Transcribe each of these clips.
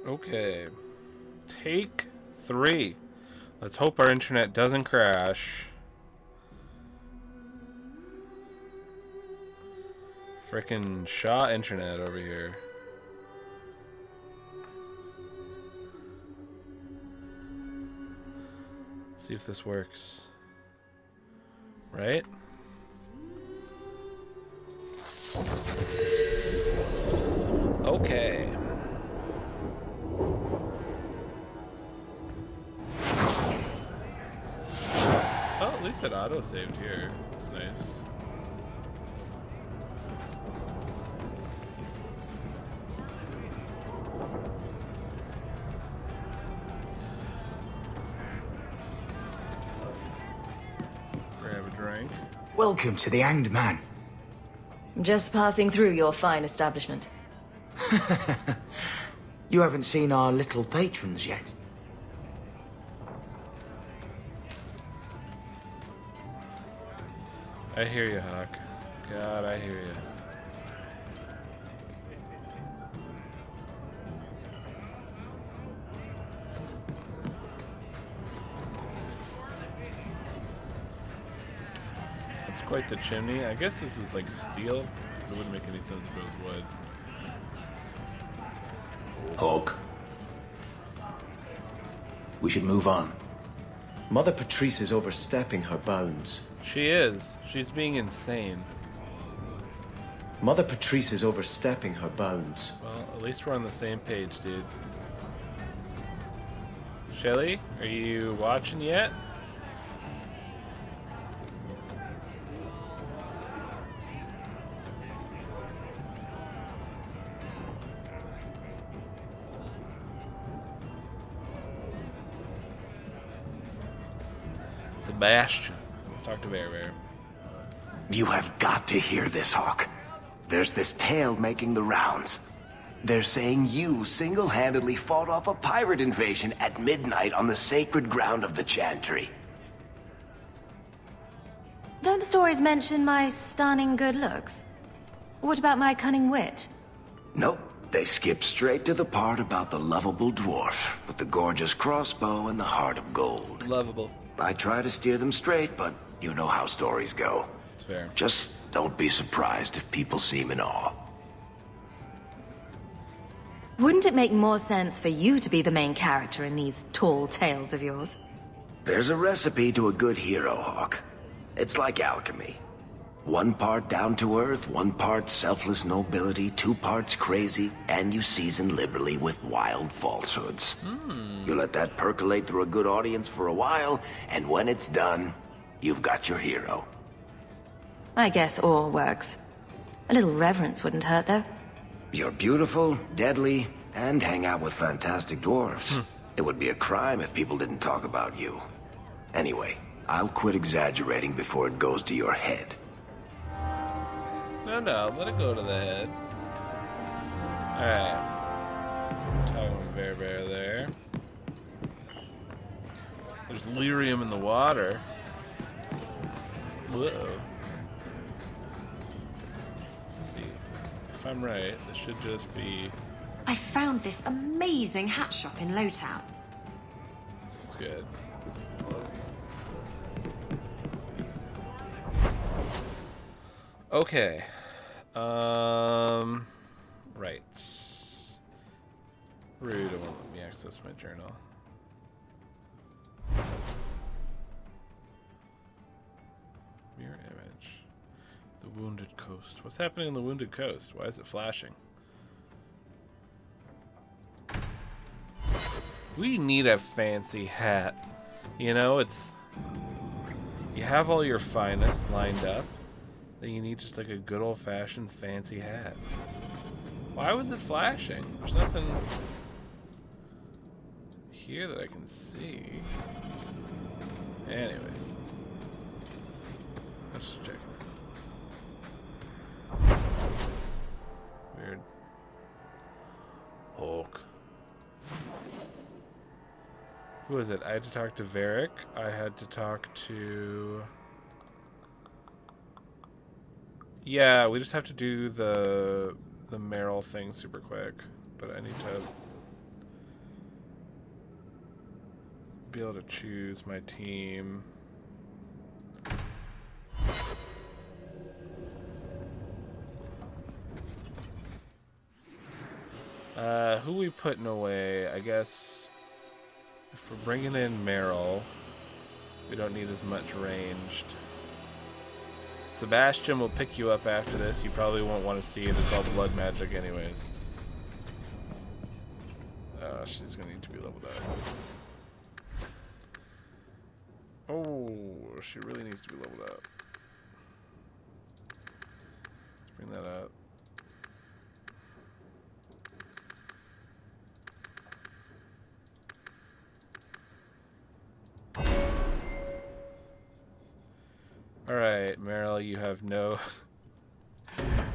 Okay. Take 3. Let's hope our internet doesn't crash. Frickin' Shaw internet over here. See if this works. Right? Okay. Oh, at least it auto-saved here. That's nice. Grab a drink. Welcome to the Hanged Man. Just passing through your fine establishment. You haven't seen our little patrons yet. I hear you, Hawk. God, I hear you. That's quite the chimney. I guess this is like steel, so it wouldn't make any sense if it was wood. Hawk. We should move on. Mother Patrice is overstepping her bounds. She is. She's being insane. Mother Patrice is overstepping her bounds. Well, at least we're on the same page, dude. Shelly, are you watching yet? Sebastian. Let's talk to Bear Bear. You have got to hear this, Hawk. There's this tale making the rounds. They're saying you single-handedly fought off a pirate invasion at midnight on the sacred ground of the Chantry. Don't the stories mention my stunning good looks? What about my cunning wit? Nope, they skip straight to the part about the lovable dwarf with the gorgeous crossbow and the heart of gold. Lovable. I try to steer them straight, but you know how stories go. It's fair. Just don't be surprised if people seem in awe. Wouldn't it make more sense for you to be the main character in these tall tales of yours? There's a recipe to a good hero, Hawk. It's like alchemy. 1 part down to earth, 1 part selfless nobility, 2 parts crazy, and you season liberally with wild falsehoods. You let that percolate through a good audience for a while, and when it's done, you've got your hero. I guess all works. A little reverence wouldn't hurt, though. You're beautiful, deadly, and hang out with fantastic dwarves. It would be a crime if people didn't talk about you. Anyway, I'll quit exaggerating before it goes to your head. No, let it go to the head. Alright. Talking with Bear Bear there. There's lyrium in the water. Whoa. If I'm right, this should just be... I found this amazing hat shop in Lowtown. It's good. Okay. Right. Rude, it won't let me access my journal. Mirror image. The Wounded Coast. What's happening on the Wounded Coast? Why is it flashing? We need a fancy hat. You know, it's... You have all your finest lined up. Then you need just like a good old-fashioned fancy hat. Why was it flashing? There's nothing here that I can see. Anyways. Let's check it. Weird. Hulk. Who is it? I had to talk to Varric. I had to talk to... Yeah, we just have to do the Meryl thing super quick. But I need to be able to choose my team. Who we putting away? I guess if we're bringing in Meryl, we don't need as much ranged. Sebastian will pick you up after this. You probably won't want to see it. It's all blood magic anyways. She's going to need to be leveled up. Oh, she really needs to be leveled up. Let's bring that up. Alright, Meryl, you have no...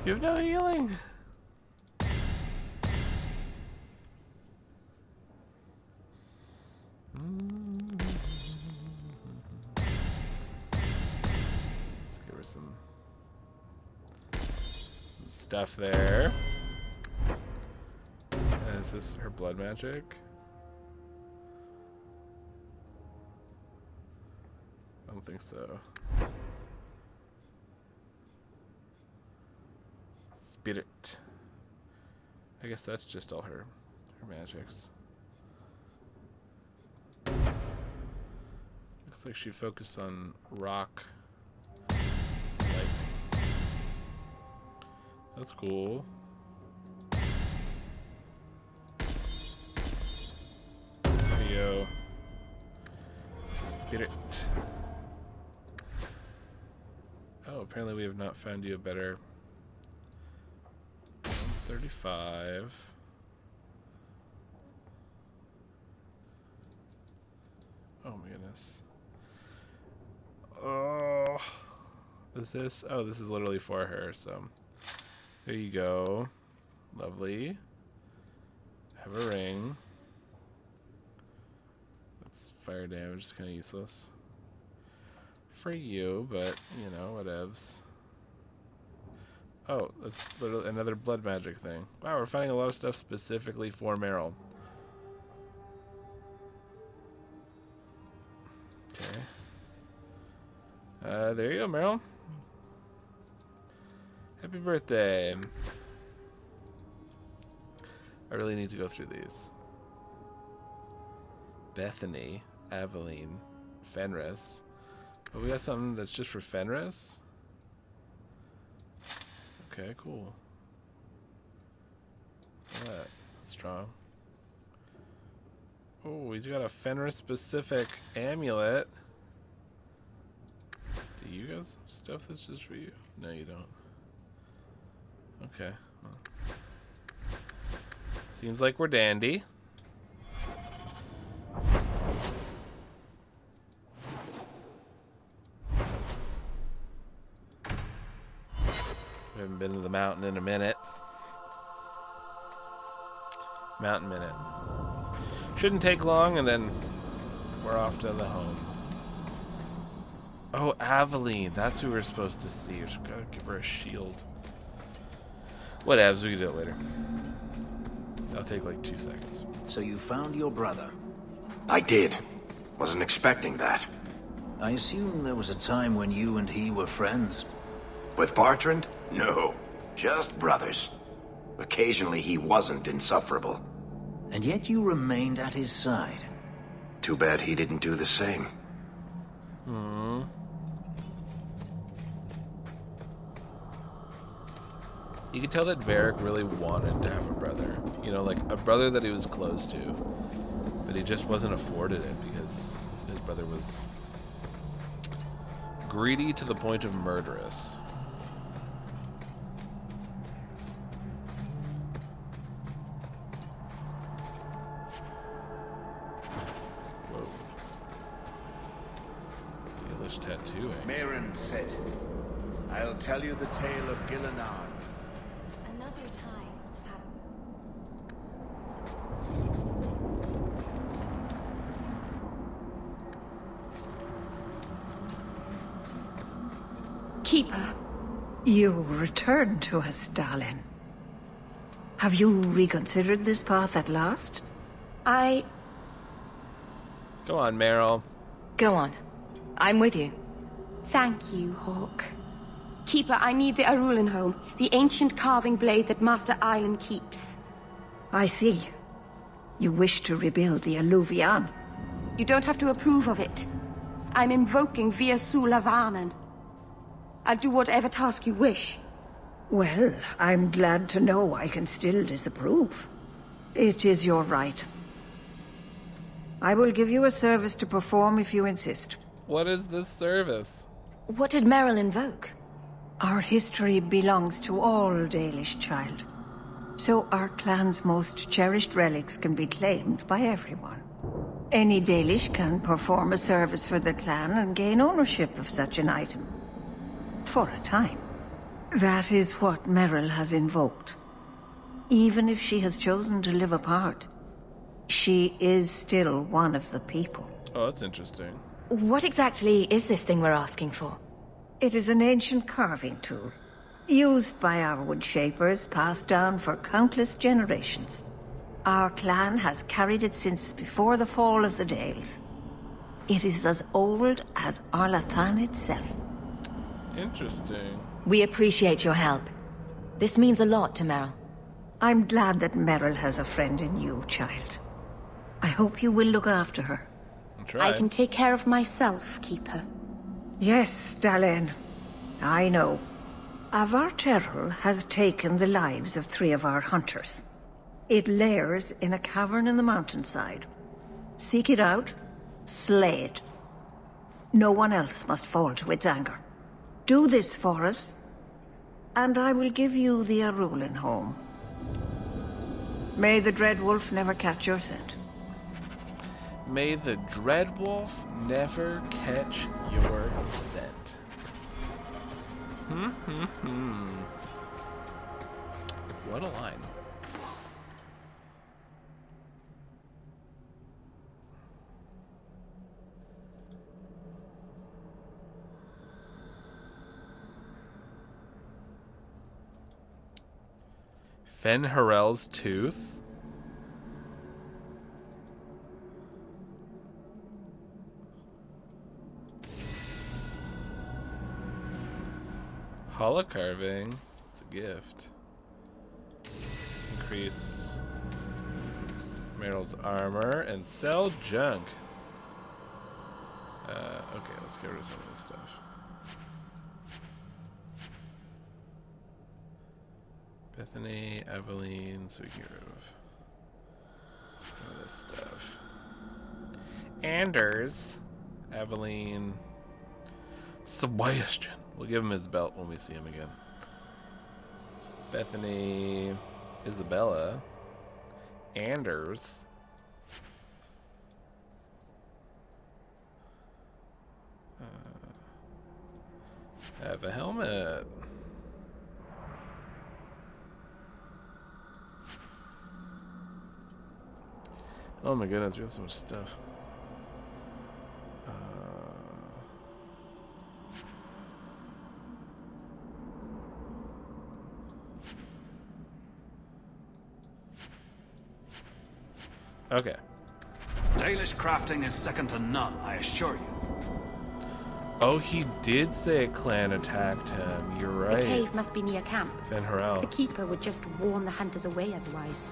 you have no healing! Let's give her some stuff there. Is this her blood magic? I don't think so. Spirit. I guess that's just all her magics. Looks like she focused on rock. Lightning. That's cool. Video. Spirit. Oh, apparently we have not found you a better... 35. Oh my goodness. Oh, is this? Oh, this is literally for her. So there you go. Lovely. Have a ring. That's fire damage. It's kind of useless for you, but you know, whatevs. Oh, that's literally another blood magic thing. Wow, we're finding a lot of stuff specifically for Meryl. Okay. There you go, Meryl. Happy birthday. I really need to go through these. Bethany, Aveline, Fenris. Oh, we got something that's just for Fenris? Okay, cool. That's strong. Oh, he's got a Fenris specific amulet. Do you guys have stuff that's just for you? No, you don't. Okay. Well. Seems like we're dandy. We haven't been to the mountain in a minute. Mountain minute. Shouldn't take long, and then we're off to the home. Oh, Aveline. That's who we're supposed to see. We just gotta give her a shield. Whatevs, we can do it later. That'll take like 2 seconds. So you found your brother? I did. Wasn't expecting that. I assume there was a time when you and he were friends. With Bartrand? No. Just brothers. Occasionally he wasn't insufferable. And yet you remained at his side. Too bad he didn't do the same. Hmm. You could tell that Varric really wanted to have a brother. You know, like a brother that he was close to. But he just wasn't afforded it because his brother was greedy to the point of murderous. Whoa. English tattooing. Maren said, I'll tell you the tale of Gillenar. Another time. Keeper, you returned to us, darling. Have you reconsidered this path at last? I... Go Go on, Meryl. Go on. I'm with you. Thank you, Hawk. Keeper, I need the Arulenholm, the ancient carving blade that Master Island keeps. I see. You wish to rebuild the Alluvian. You don't have to approve of it. I'm invoking Via Sulavanen. I'll do whatever task you wish. Well, I'm glad to know I can still disapprove. It is your right. I will give you a service to perform if you insist. What is this service? What did Meryl invoke? Our history belongs to all Dalish, child. So our clan's most cherished relics can be claimed by everyone. Any Dalish can perform a service for the clan and gain ownership of such an item. For a time. That is what Meryl has invoked. Even if she has chosen to live apart, she is still one of the people. Oh, that's interesting. What exactly is this thing we're asking for? It is an ancient carving tool, used by our wood shapers, passed down for countless generations. Our clan has carried it since before the fall of the Dales. It is as old as Arlathan itself. Interesting. We appreciate your help. This means a lot to Meryl. I'm glad that Meryl has a friend in you, child. I hope you will look after her. I'm trying. I can take care of myself, Keeper. Yes, Dalen. I know. Avar Terrell has taken the lives of 3 of our hunters. It lairs in a cavern in the mountainside. Seek it out, slay it. No one else must fall to its anger. Do this for us, and I will give you the Arulenholm. May the Dreadwolf never catch your scent. May the Dreadwolf never catch your scent. What a line. Fenharel's tooth? Hollow carving. It's a gift. Increase Meryl's armor and sell junk. Okay, let's get rid of some of this stuff. Bethany, Eveline, so we can get rid of some of this stuff. Anders, Eveline, Sebastian. We'll give him his belt when we see him again. Bethany, Isabella, Anders. Have a helmet. Oh my goodness, we got so much stuff. Okay. Dalish crafting is second to none, I assure you. Oh, he did say a clan attacked him. You're right. The cave must be near camp. Fenharel. The Keeper would just warn the hunters away otherwise.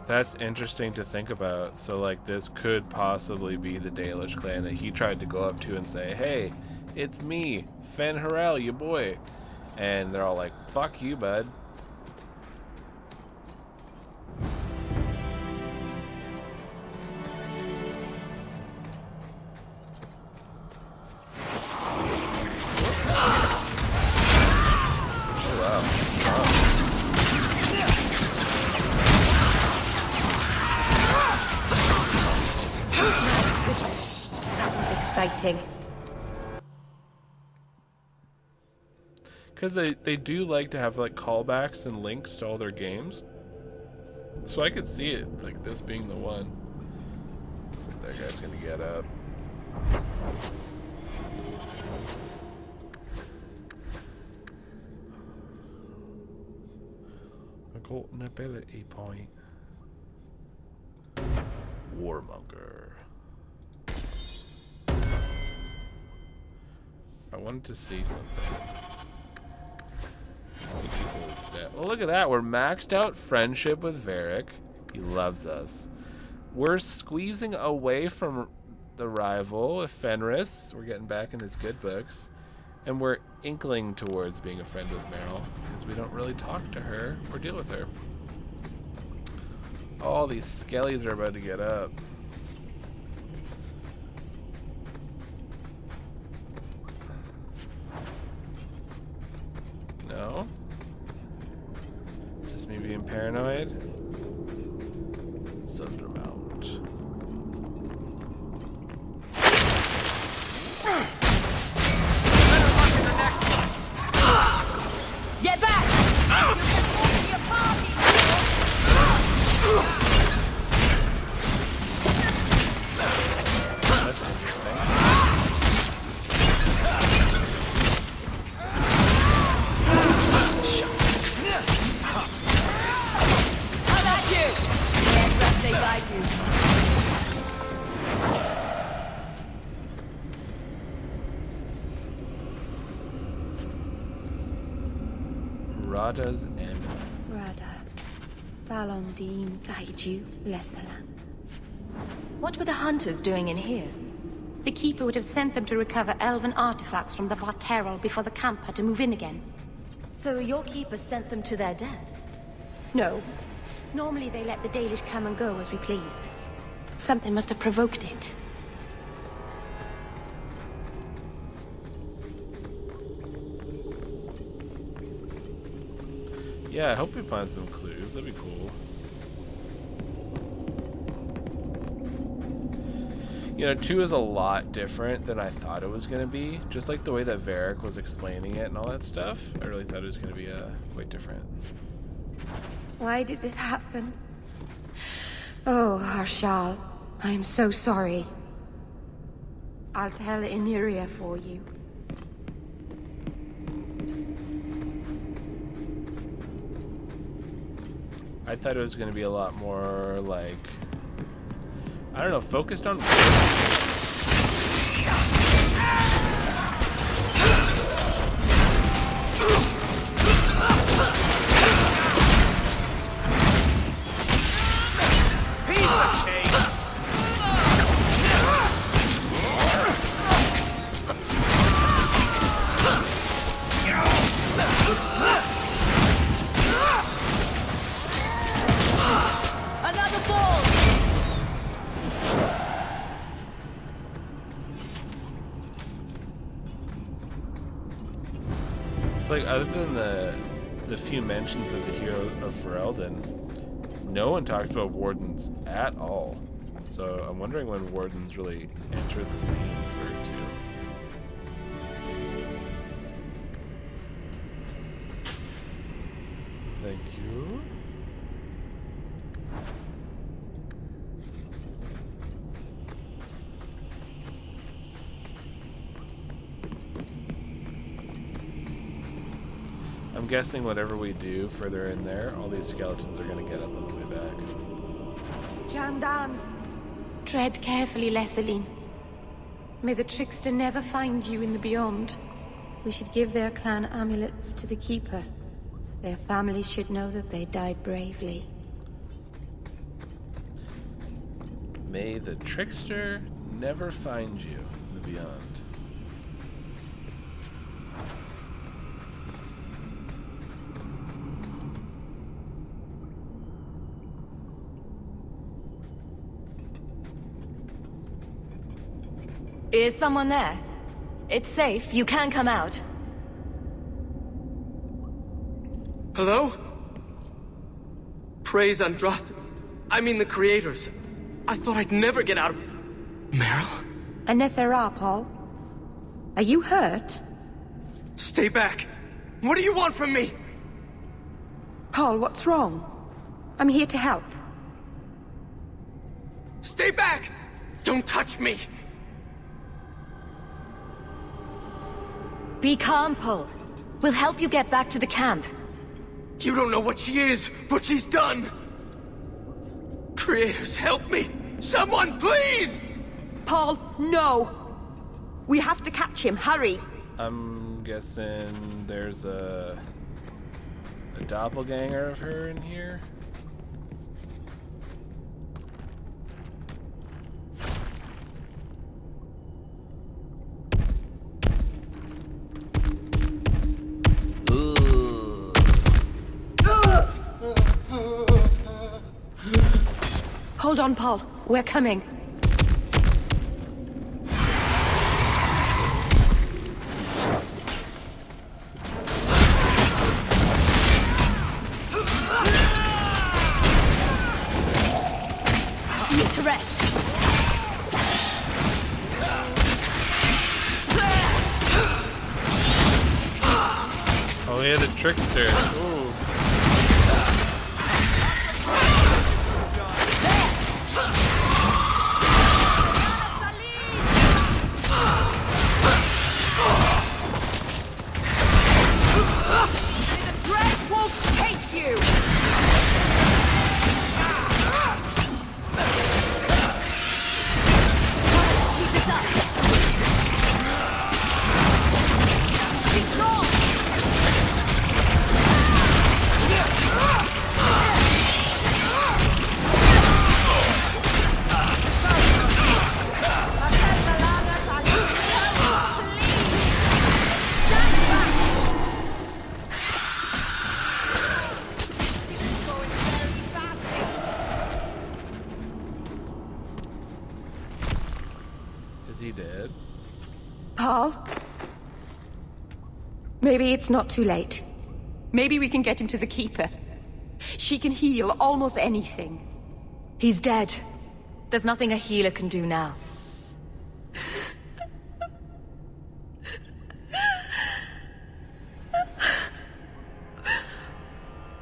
That's interesting to think about. So, like, this could possibly be the Dalish clan that he tried to go up to and say, "Hey, it's me, Fenharel, you boy." And they're all like, "Fuck you, bud." Exciting. Because they do like to have like callbacks and links to all their games. So I could see it, like this being the one. Looks like that guy's gonna get up. A golden ability point. warmonger. I wanted to see something. See people's stat. Oh, look at that. We're maxed out friendship with Varric. He loves us. We're squeezing away from the rival, Fenris. We're getting back in his good books. And we're inkling towards being a friend with Meryl because we don't really talk to her or deal with her. All these skellies are about to get up. No? Just me being paranoid? Sundermount. Get back! You can form your party! That's interesting. How about you? Yes, rest they bite you. Rada's end. Rada. Valondine, Gaiju, Lethalan. What were the hunters doing in here? The Keeper would have sent them to recover elven artifacts from the Varterol before the camp had to move in again. So your keeper sent them to their deaths? No. Normally they let the Dalish come and go as we please. Something must have provoked it. Yeah, I hope we find some clues. That'd be cool. You know, 2 is a lot different than I thought it was going to be. Just like the way that Varric was explaining it and all that stuff. I really thought it was going to be quite different. Why did this happen? Oh, Harshal, I am so sorry. I'll tell Iniria for you. I thought it was going to be a lot more like, I don't know, focused on. Like, other than the few mentions of the hero of Ferelden, no one talks about wardens at all. So I'm wondering when wardens really enter the scene for 2. Thank you. I'm guessing whatever we do further in there, all these skeletons are going to get up on the way back. Jandan, tread carefully, Lethaline. May the trickster never find you in the beyond. We should give their clan amulets to the Keeper. Their families should know that they died bravely. May the trickster never find you in the beyond. Is someone there? It's safe. You can come out. Hello? Praise Andraste. I mean the creators. I thought I'd never get out of... Meryl? Anethera, Paul. Are you hurt? Stay back. What do you want from me? Paul, what's wrong? I'm here to help. Stay back! Don't touch me! Be calm, Paul. We'll help you get back to the camp. You don't know what she is, what she's done! Creators, help me! Someone, please! Paul, no! We have to catch him. Hurry! I'm guessing there's a doppelganger of her in here. Hold on, Paul. We're coming. Need to rest. Oh, he had a trickster. Ooh. Is he dead? Paul? Maybe it's not too late. Maybe we can get him to the Keeper. She can heal almost anything. He's dead. There's nothing a healer can do now.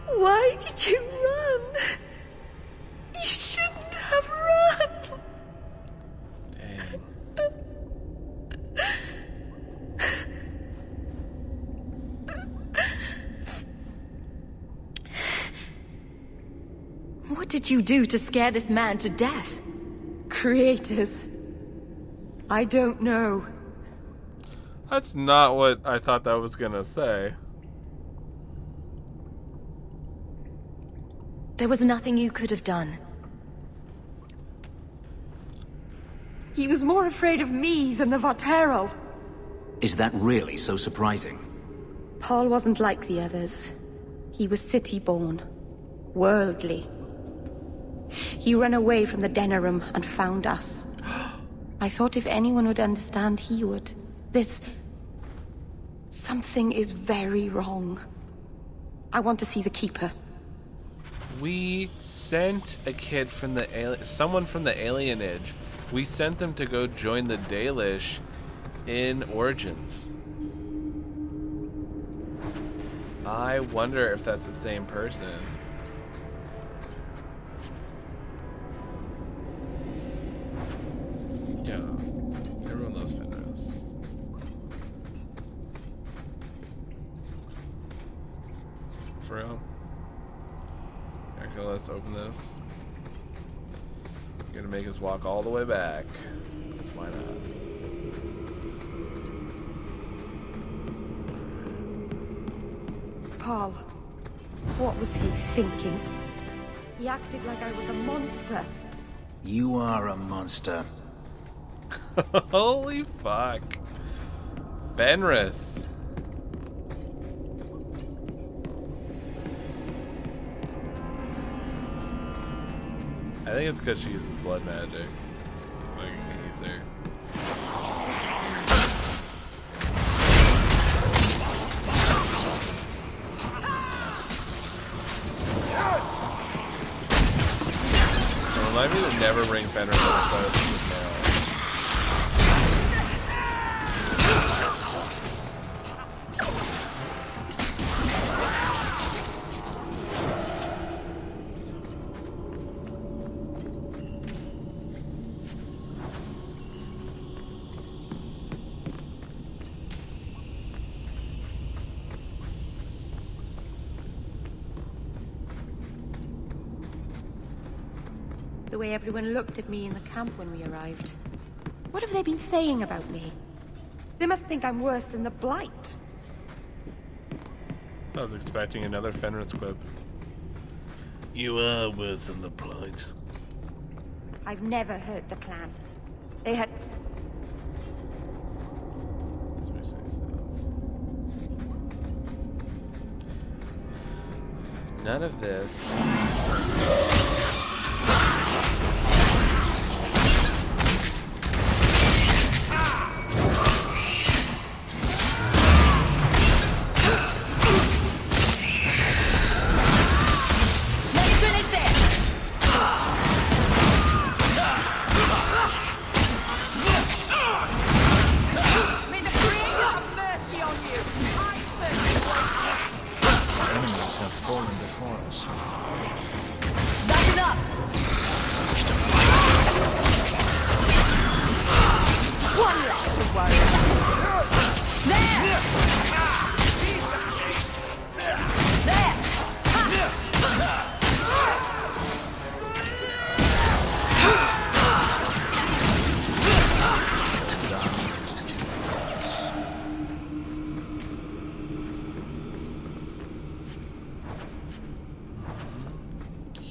Why did you run? You shouldn't have run. Dang. What did you do to scare this man to death? Creators. I don't know. That's not what I thought that was gonna say. There was nothing you could have done. He was more afraid of me than the Vaterel. Is that really so surprising? Paul wasn't like the others. He was city-born. Worldly. He ran away from the Denerim and found us. I thought if anyone would understand, he would. Something is very wrong. I want to see the Keeper. We sent a kid from someone from the alienage. We sent them to go join the Dalish in Origins. I wonder if that's the same person. Yeah, everyone loves Fenris. For real? Okay, let's open this. You're gonna make us walk all the way back. Why not? Paul, what was he thinking? He acted like I was a monster. You are a monster. Holy fuck. Fenris. I think it's because she uses blood magic. He fucking hates her. Remind me to never bring Fenris on the boat. The way everyone looked at me in the camp when we arrived. What have they been saying about me? They must think I'm worse than the Blight. I was expecting another Fenris quip. You are worse than the Blight. I've never hurt the clan. They had... None of this.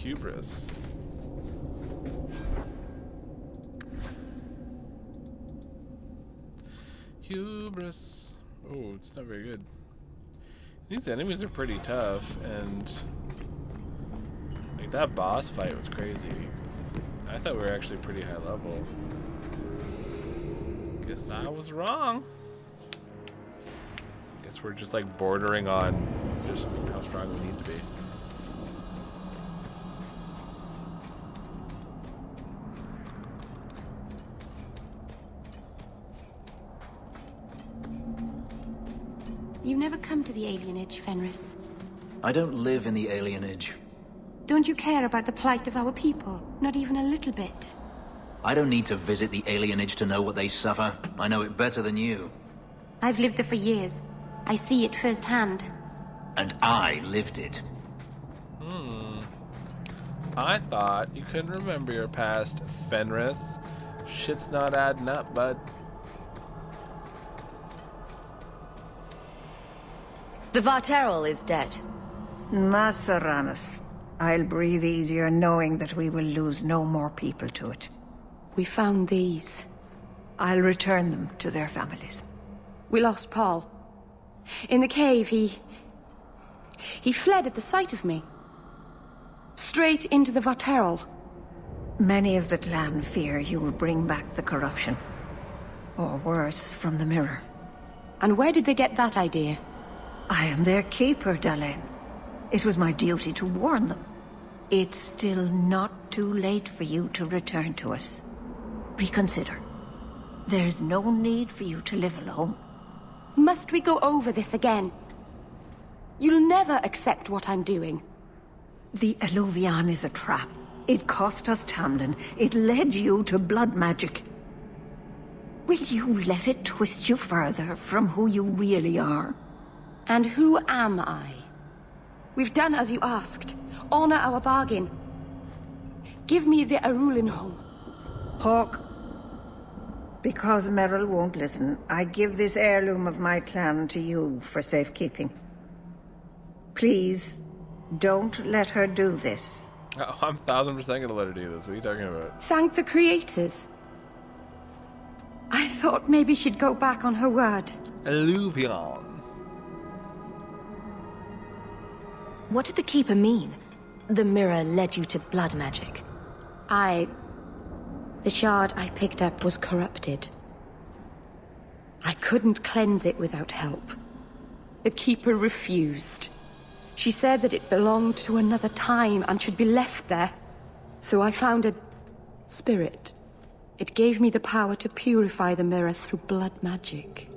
Hubris. Hubris. Oh, it's not very good. These enemies are pretty tough, and like that boss fight was crazy. I thought we were actually pretty high level. Guess I was wrong. Guess we're just like bordering on just how strong we need to be. You've never come to the alienage, Fenris. I don't live in the alienage. Don't you care about the plight of our people? Not even a little bit. I don't need to visit the alienage to know what they suffer. I know it better than you. I've lived there for years. I see it firsthand. And I lived it. I thought you couldn't remember your past, Fenris. Shit's not adding up, bud. The Varterol is dead. Maseranus. I'll breathe easier knowing that we will lose no more people to it. We found these. I'll return them to their families. We lost Paul. In the cave, he fled at the sight of me. Straight into the Varterol. Many of the clan fear you will bring back the corruption. Or worse, from the mirror. And where did they get that idea? I am their keeper, Dalain. It was my duty to warn them. It's still not too late for you to return to us. Reconsider. There's no need for you to live alone. Must we go over this again? You'll never accept what I'm doing. The Eluvian is a trap. It cost us Tamlin. It led you to blood magic. Will you let it twist you further from who you really are? And who am I? We've done as you asked. Honor our bargain. Give me the Arulin home. Hawk, because Merrill won't listen, I give this heirloom of my clan to you for safekeeping. Please, don't let her do this. Oh, I'm 1000% gonna let her do this. What are you talking about? Thank the creators. I thought maybe she'd go back on her word. Eluvian. What did the Keeper mean? The mirror led you to blood magic. The shard I picked up was corrupted. I couldn't cleanse it without help. The Keeper refused. She said that it belonged to another time and should be left there. So I found a spirit. It gave me the power to purify the mirror through blood magic.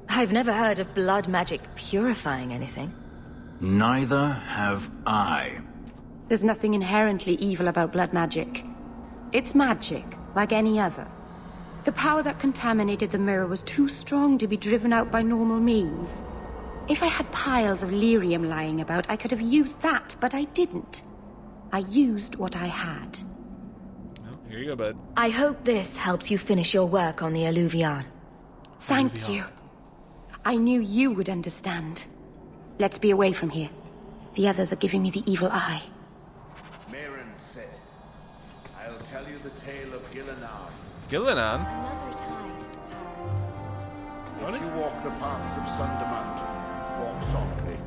I've never heard of blood magic purifying anything. Neither have I. There's nothing inherently evil about blood magic. It's magic, like any other. The power that contaminated the mirror was too strong to be driven out by normal means. If I had piles of lyrium lying about, I could have used that, but I didn't. I used what I had. Here you go, bud. I hope this helps you finish your work on the Alluvion. Thank you. I knew you would understand. Let's be away from here. The others are giving me the evil eye. Marin said, I'll tell you the tale of Gillenar. Gillenar? Another time. If you walk the paths of Sundermount, walk softly.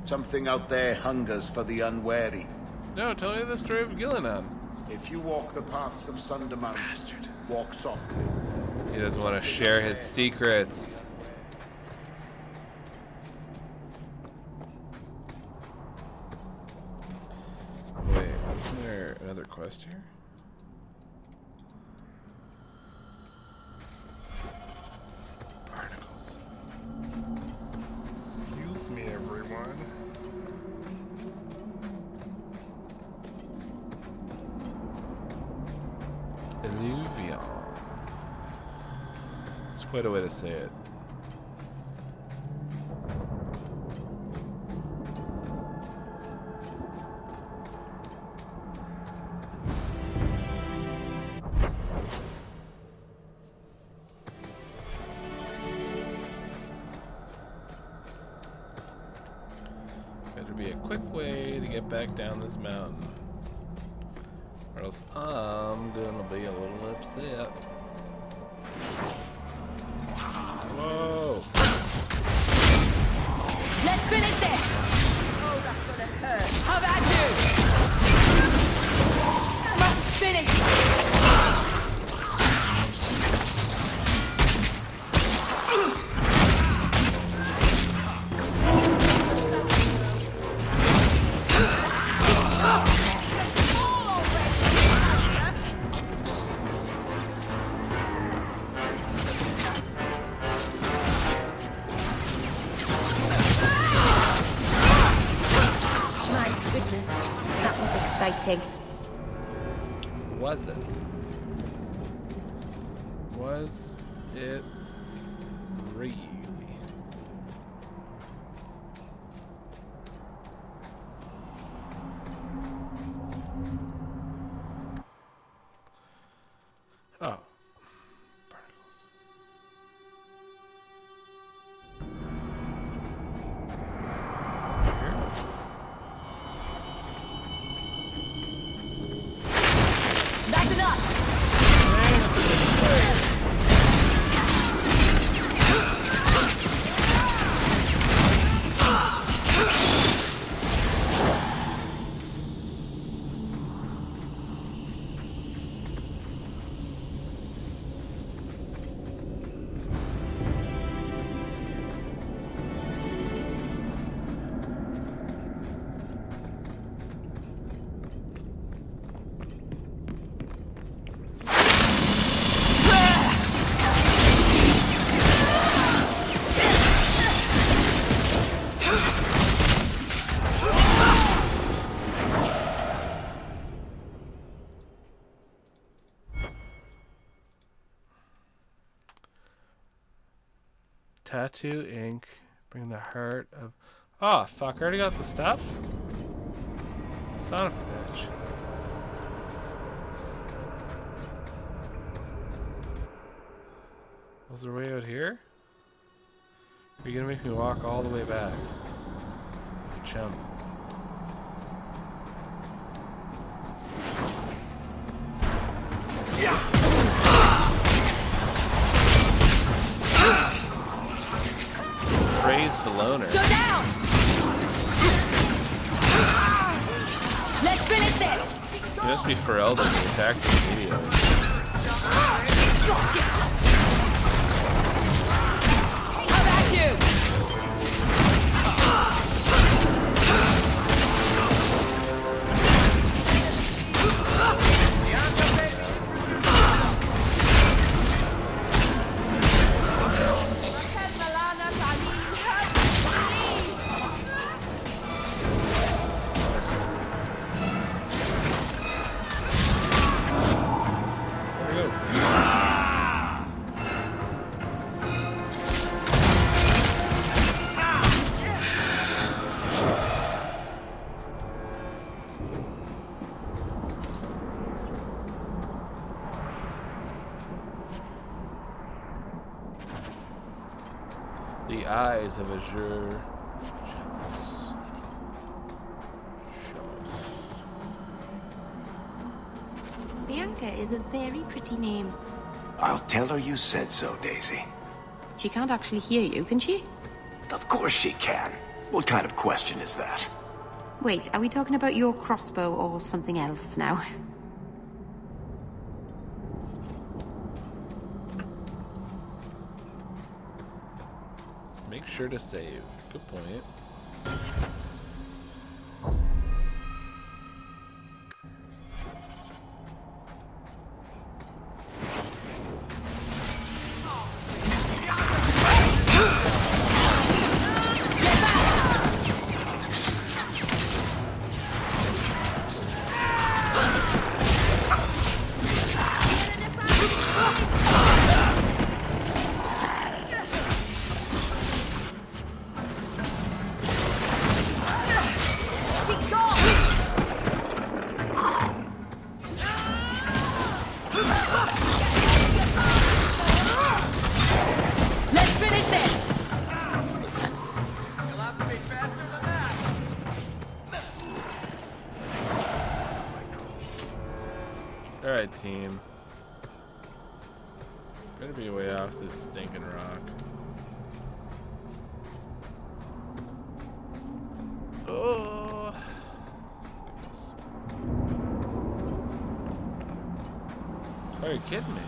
Something out there hungers for the unwary. No, tell me the story of Gillenar. If you walk the paths of Sundermount, walk softly. He doesn't want to share his secrets. Wait, isn't there another quest here? Barnacles. Excuse me, everyone. Alluvion. It's quite a way to say it. Better be a quick way to get back down this mountain. Or else I'm gonna be a little upset. Whoa! Let's finish this! Oh, that's gonna hurt. How about you? Must finish! Exciting. Was it? Was it really? Oh. Barnacles. That's enough! Tattoo ink. Bring the heart of. Oh, fuck. I already got the stuff? Son of a bitch. Was there a way out here? Are you gonna make me walk all the way back? Like a chump. Praise the loner. Go down! Let's finish this! You must be Pharrell when you attack the video. Gotcha! How about you? The eyes of Azure Gems. Bianca is a very pretty name. I'll tell her you said so, Daisy. She can't actually hear you, can she? Of course she can. What kind of question is that? Wait, are we talking about your crossbow or something else now? Make sure to save. Good point. Alright, team. Better be way off this stinking rock. Oh, goodness. Are you kidding me?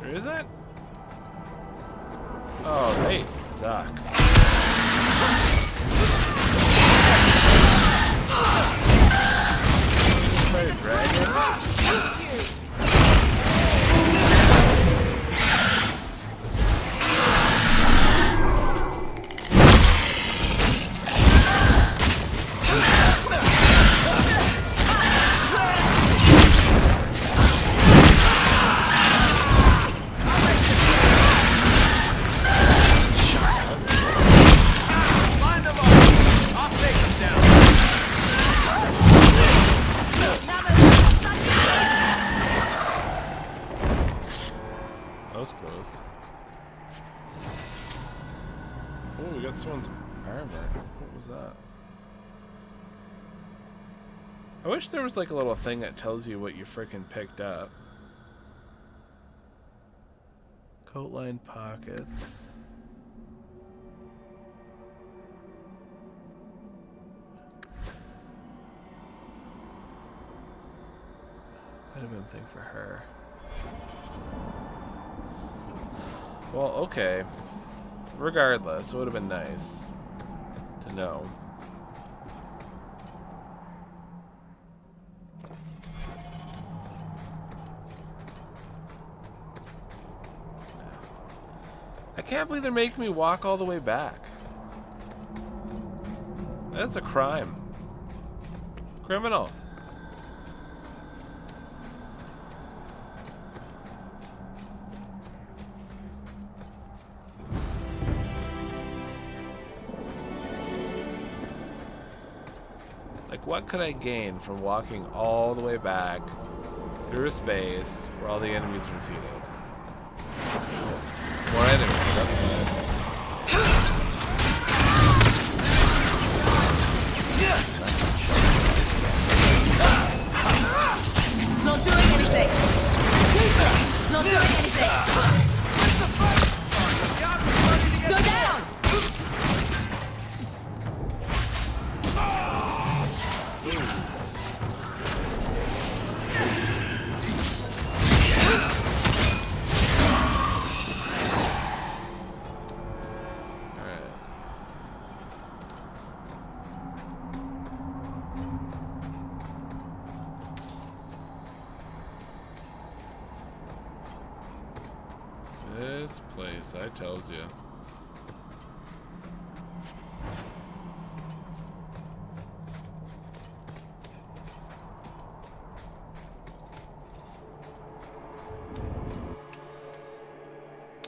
Or is it? Oh, they suck. Close. Oh, we got someone's armor. What was that? I wish there was like a little thing that tells you what you frickin' picked up. Coat lined pockets. Might have been a thing for her. Well, okay. Regardless, it would have been nice to know. I can't believe they're making me walk all the way back. That's a crime. Criminal. Like, what could I gain from walking all the way back through a space where all the enemies are defeated? More enemies, that's bad. Not doing anything! Not doing anything! Go down! This place, I tells you.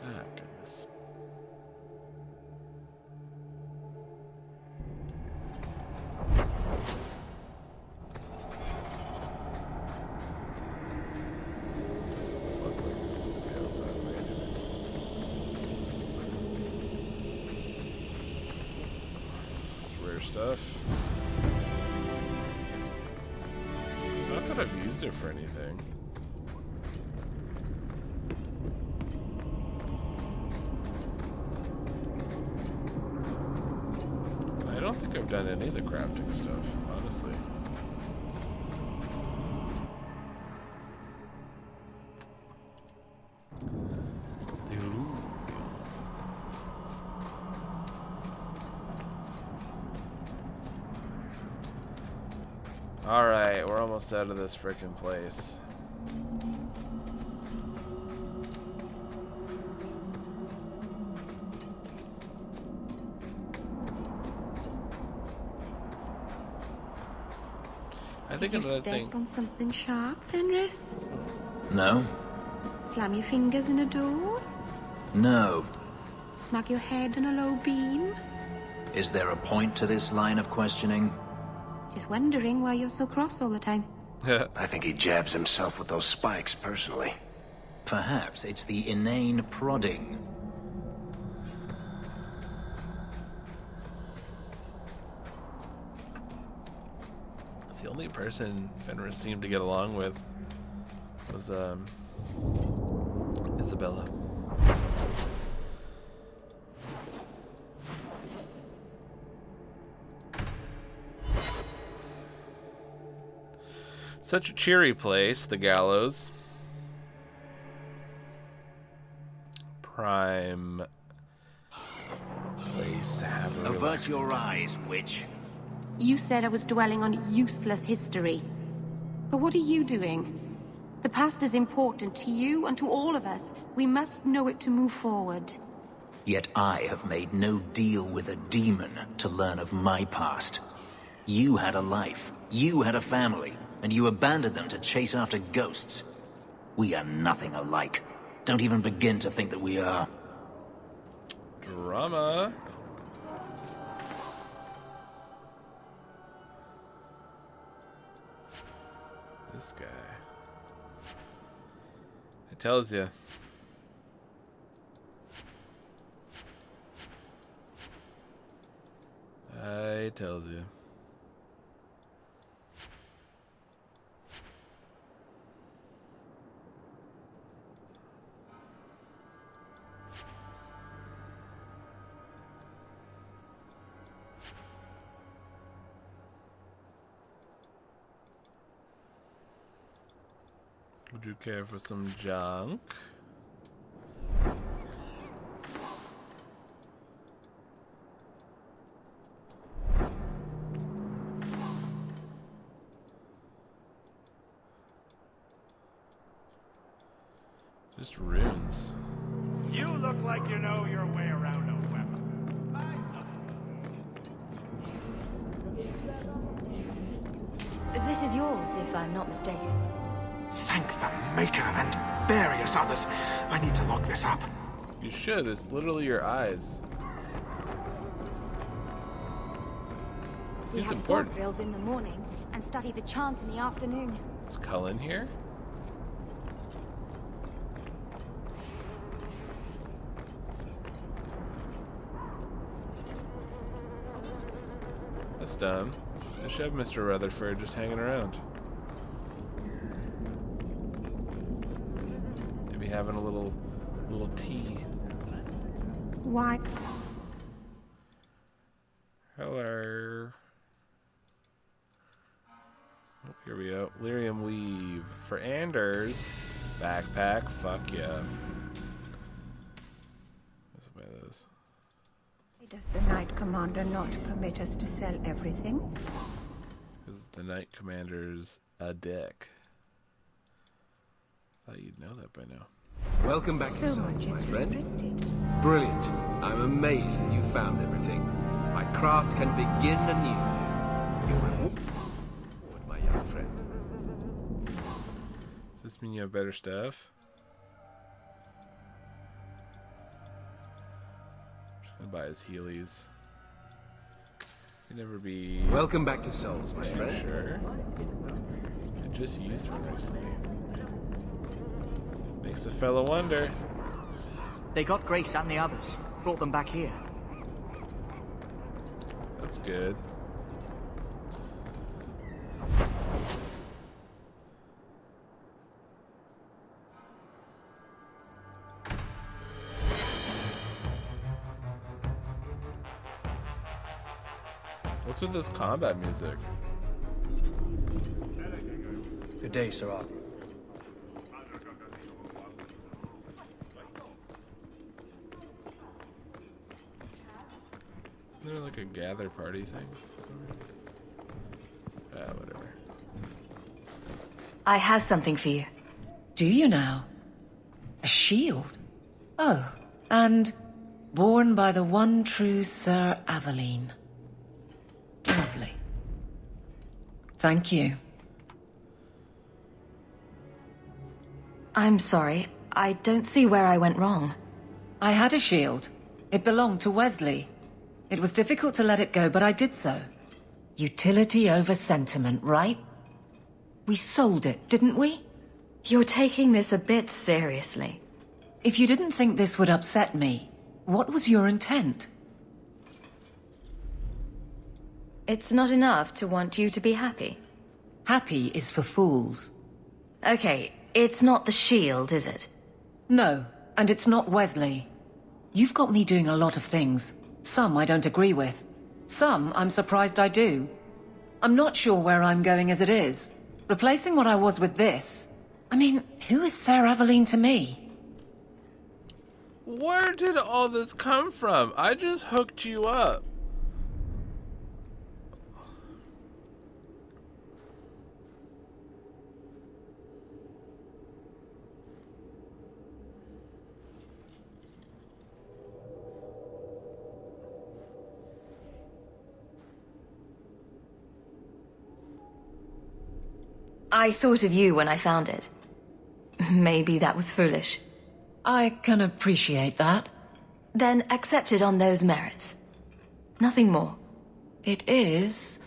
Ah, goodness. Doesn't look like there's a way out that way anyways. stuff. Not that I've used it for anything. I don't think I've done any of the crafting stuff, honestly. Alright, we're almost out of this frickin' place. I think Did you another step thing. on something sharp, Fenris? No? Slam your fingers in a door? No. Smack your head on a low beam? Is there a point to this line of questioning? Just wondering why you're so cross all the time. I think he jabs himself with those spikes, personally. Perhaps it's the inane prodding. The only person Fenris seemed to get along with was Isabella. Such a cheery place, the gallows. Prime place to have a Avert your relaxing eyes, witch. You said I was dwelling on useless history. But what are you doing? The past is important to you and to all of us. We must know it to move forward. Yet I have made no deal with a demon to learn of my past. You had a life, you had a family, and you abandoned them to chase after ghosts. We are nothing alike. Don't even begin to think that we are. Drama. This guy. It tells you. It tells you. Would you care for some junk? Just runes. You look like you know your way around a weapon. This is yours, if I'm not mistaken. Thank the Maker and various others. I need to lock this up. You should. It's literally your eyes. We Seems have important. sword drills in the morning and study the chants in the afternoon. Is Cullen here? That's dumb. They should have Mr. Rutherford just hanging around. Maybe having a little tea. Why? Hello. Oh, here we go. Lyrium weave for Anders. Backpack. Fuck yeah. Let's buy those. Does the Knight Commander not permit us to sell everything? Because the Knight Commander's a dick. Thought you'd know that by now. Welcome back to So Souls, much my is friend. restricted. Brilliant. I'm amazed that you found everything. My craft can begin anew. Your reward, my young friend. Does this mean you have better stuff? I'm just gonna buy his Heelys. Can never be. Welcome back to Souls, my damn friend. sure. I just used one recently. Makes a fella wonder. They got Grace and the others. Brought them back here. That's good. with this combat music? Good day, Sirach. Isn't there like a gather party thing? Whatever. I have something for you. Do you now? A shield? Oh, and born by the one true Sir Aveline. Lovely. Thank you. I'm sorry. I don't see where I went wrong. I had a shield. It belonged to Wesley. It was difficult to let it go, but I did so. Utility over sentiment, right? We sold it, didn't we? You're taking this a bit seriously. If you didn't think this would upset me, what was your intent? It's not enough to want you to be happy. Happy is for fools. Okay, it's not the shield, is it? No, and it's not Wesley. You've got me doing a lot of things. Some I don't agree with. Some I'm surprised I do. I'm not sure where I'm going as it is. Replacing what I was with this... I mean, who is Sir Aveline to me? Where did all this come from? I just hooked you up. I thought of you when I found it. Maybe that was foolish. I can appreciate that. Then accept it on those merits. Nothing more. It is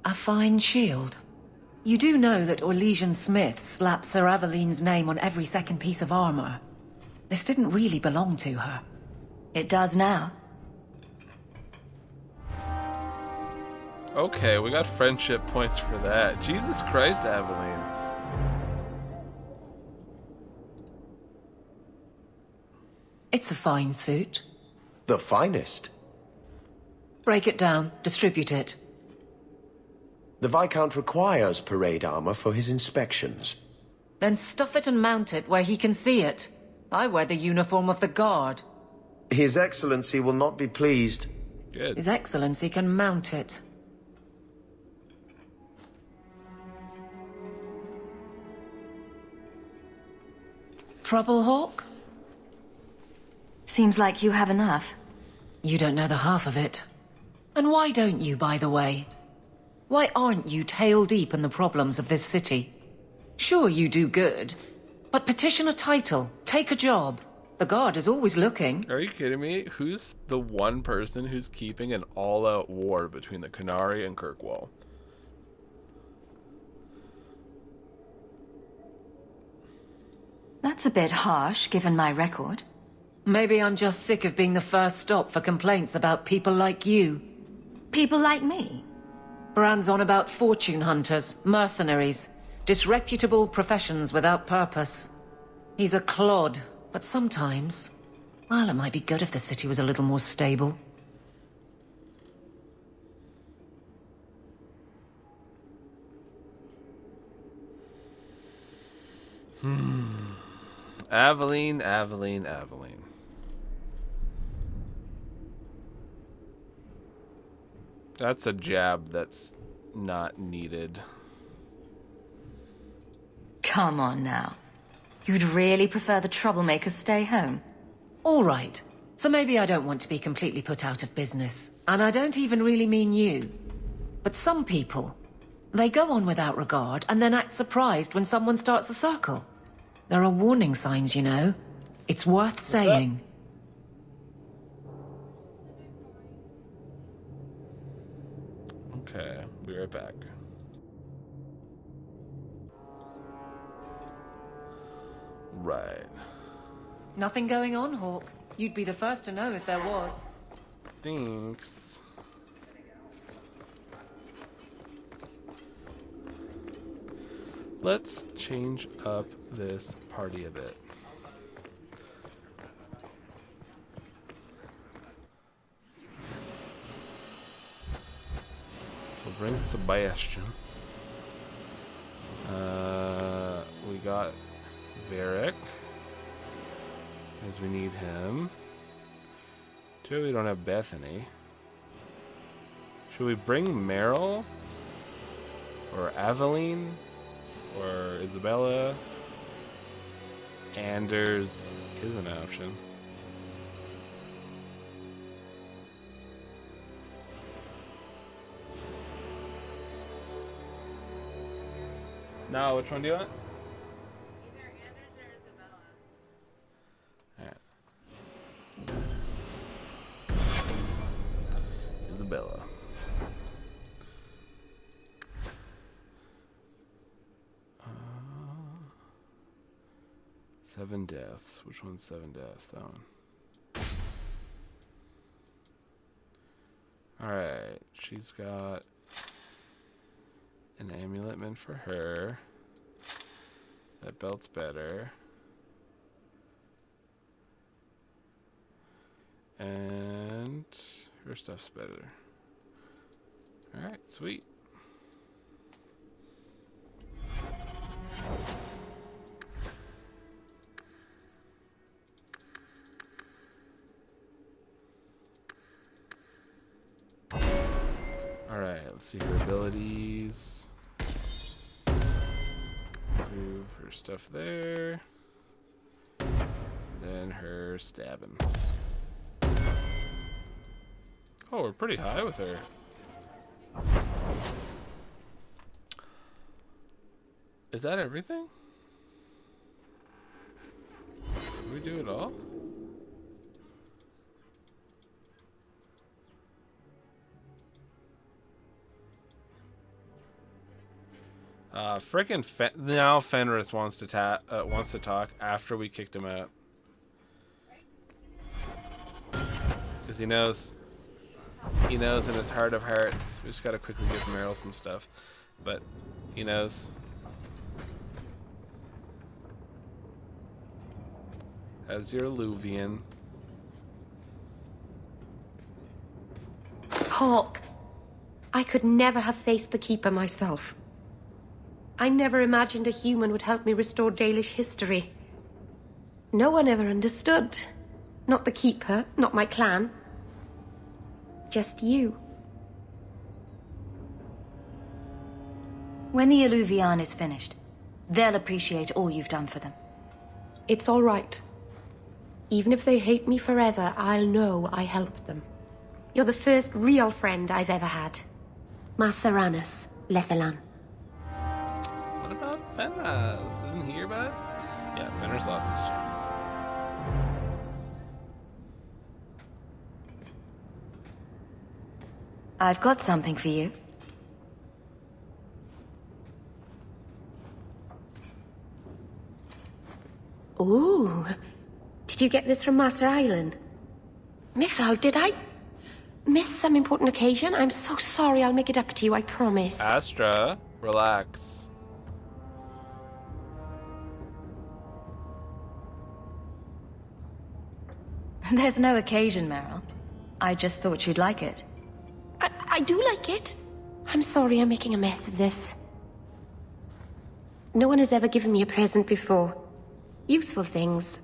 a fine shield. You do know that Orlesian Smith slapped Sir Aveline's name on every second piece of armor. This didn't really belong to her. It does now. Okay, we got friendship points for that. Jesus Christ, Aveline. It's a fine suit. The finest. Break it down, distribute it. The Viscount requires parade armor for his inspections. Then stuff it and mount it where he can see it. I wear the uniform of the Guard. His Excellency will not be pleased. Good. His Excellency can mount it. Trouble, Hawk? Seems like you have enough. You don't know the half of it. And why don't you, by the way? Why aren't you tail deep in the problems of this city? Sure, you do good, but petition a title, take a job. The Guard is always looking. Are you kidding me? Who's the one person who's keeping an all-out war between the Canary and Kirkwall? That's a bit harsh, given my record. Maybe I'm just sick of being the first stop for complaints about people like you. People like me? Brand's on about fortune hunters, mercenaries, disreputable professions without purpose. He's a clod, but sometimes... well, it might be good if the city was a little more stable. Aveline, Aveline, Aveline. That's a jab that's not needed. Come on now. You'd really prefer the troublemakers stay home? All right. So maybe I don't want to be completely put out of business. And I don't even really mean you. But some people, they go on without regard and then act surprised when someone starts a circle. There are warning signs, you know. It's worth saying. Okay, be right back. Right. Nothing going on, Hawk. You'd be the first to know if there was. Thanks. Let's change up this party a bit. bring Sebastian. We got Varric, as we need him. Too bad we don't have Bethany. Should we bring Meryl? Or Aveline? Or Isabella? Anders is an option. No, which one do you want? Either Anders or Isabella. Alright. Isabella. Seven deaths. Which one's 7 deaths? That one. Alright. She's got an amulet meant for her. That belt's better. And her stuff's better. Alright, sweet. Alright, let's see her abilities. Move her stuff there. Then her stabbing. Oh, we're pretty high with her. Is that everything? Did we do it all? Frickin' now Fenris wants to talk after we kicked him out. Because he knows in his heart of hearts. We just gotta quickly give Meryl some stuff. But he knows. As your Luvian. Hawk, I could never have faced the Keeper myself. I never imagined a human would help me restore Dalish history. No one ever understood. Not the Keeper, not my clan. Just you. When the Illuvian is finished, they'll appreciate all you've done for them. It's all right. Even if they hate me forever, I'll know I helped them. You're the first real friend I've ever had. Masaranus, Lethalan. What about Fenris? Isn't he here, bud? Yeah, Fenris lost his chance. I've got something for you. Ooh. Did you get this from Master Island? Mythal, did I miss some important occasion? I'm so sorry. I'll make it up to you, I promise. Astra, relax. There's no occasion, Meryl. I just thought you'd like it. I do like it. I'm sorry I'm making a mess of this. No one has ever given me a present before. Useful things.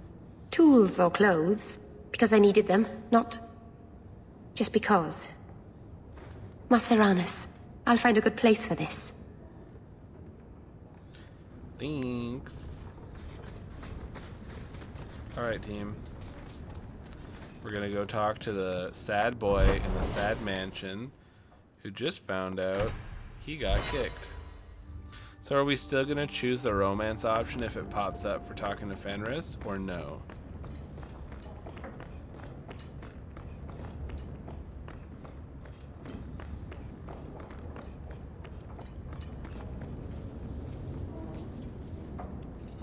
Tools or clothes. Because I needed them, not just because. Masaranus, I'll find a good place for this. Thanks. Alright, team. We're gonna go talk to the sad boy in the sad mansion who just found out he got kicked. So are we still gonna choose the romance option if it pops up for talking to Fenris, or no?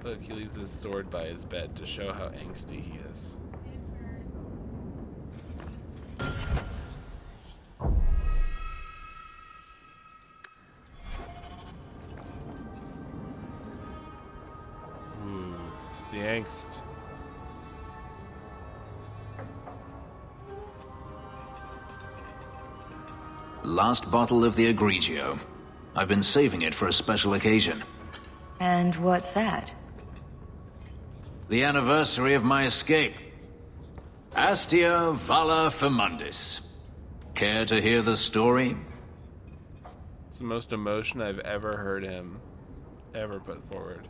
Look, he leaves his sword by his bed to show how angsty he is. Ooh, the angst. last bottle of the Egregio. I've been saving it for a special occasion. And what's that? The anniversary of my escape. Astia Vala Firmundis. Care to hear the story? It's the most emotion I've ever heard him ever put forward.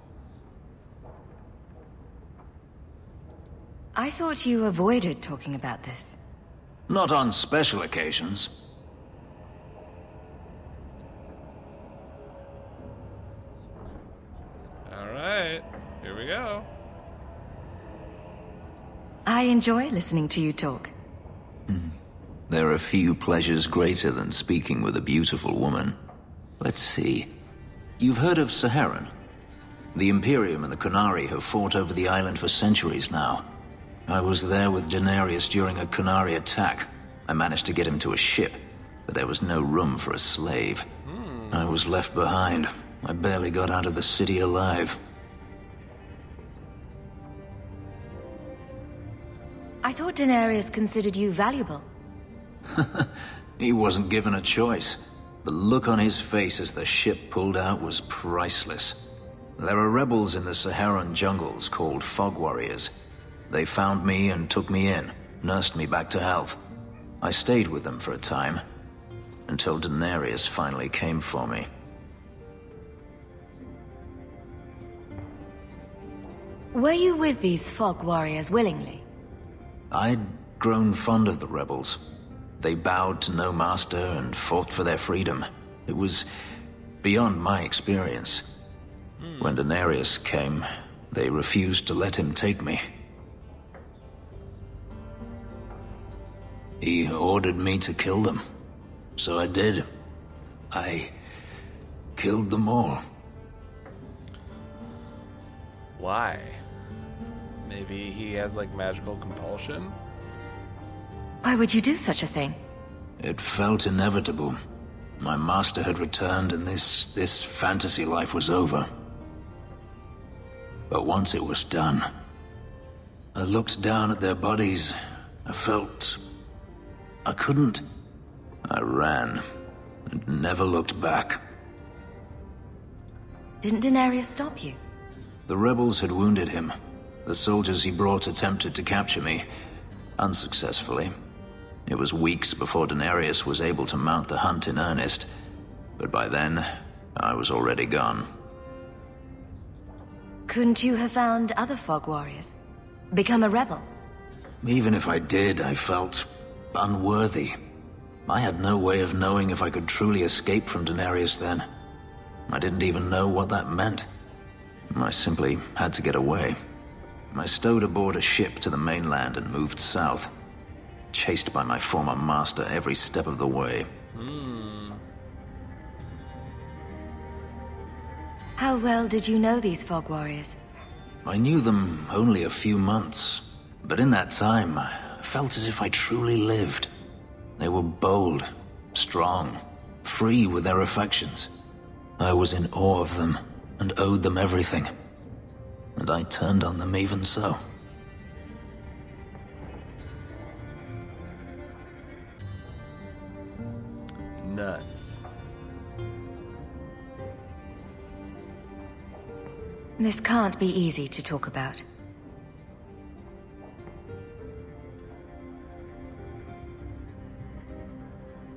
I thought you avoided talking about this. Not on special occasions. Alright, here we go. I enjoy listening to you talk. There are few pleasures greater than speaking with a beautiful woman. Let's see. You've heard of Saharan? The Imperium and the Qunari have fought over the island for centuries now. I was there with Daenerys during a Qunari attack. I managed to get him to a ship, but there was no room for a slave. I was left behind. I barely got out of the city alive. I thought Daenerys considered you valuable. He wasn't given a choice. The look on his face as the ship pulled out was priceless. There are rebels in the Saharan jungles called Fog Warriors. They found me and took me in, nursed me back to health. I stayed with them for a time, until Daenerys finally came for me. Were you with these Fog Warriors willingly? I'd grown fond of the rebels. They bowed to no master and fought for their freedom. It was beyond my experience. When Daenerys came, they refused to let him take me. He ordered me to kill them. So I did. I killed them all. Why? Maybe he has like magical compulsion? Why would you do such a thing? It felt inevitable. My master had returned and this fantasy life was over. But once it was done, I looked down at their bodies. I felt I couldn't. I ran and never looked back. Didn't Daenerys stop you? The rebels had wounded him. The soldiers he brought attempted to capture me, unsuccessfully. It was weeks before Daenerys was able to mount the hunt in earnest, but by then, I was already gone. Couldn't you have found other Fog Warriors? Become a rebel? Even if I did, I felt unworthy. I had no way of knowing if I could truly escape from Daenerys then. I didn't even know what that meant. I simply had to get away. I stowed aboard a ship to the mainland and moved south, chased by my former master every step of the way. How well did you know these Fog Warriors? I knew them only a few months, but in that time, I felt as if I truly lived. They were bold, strong, free with their affections. I was in awe of them and owed them everything. And I turned on them even so. Nuts. This can't be easy to talk about.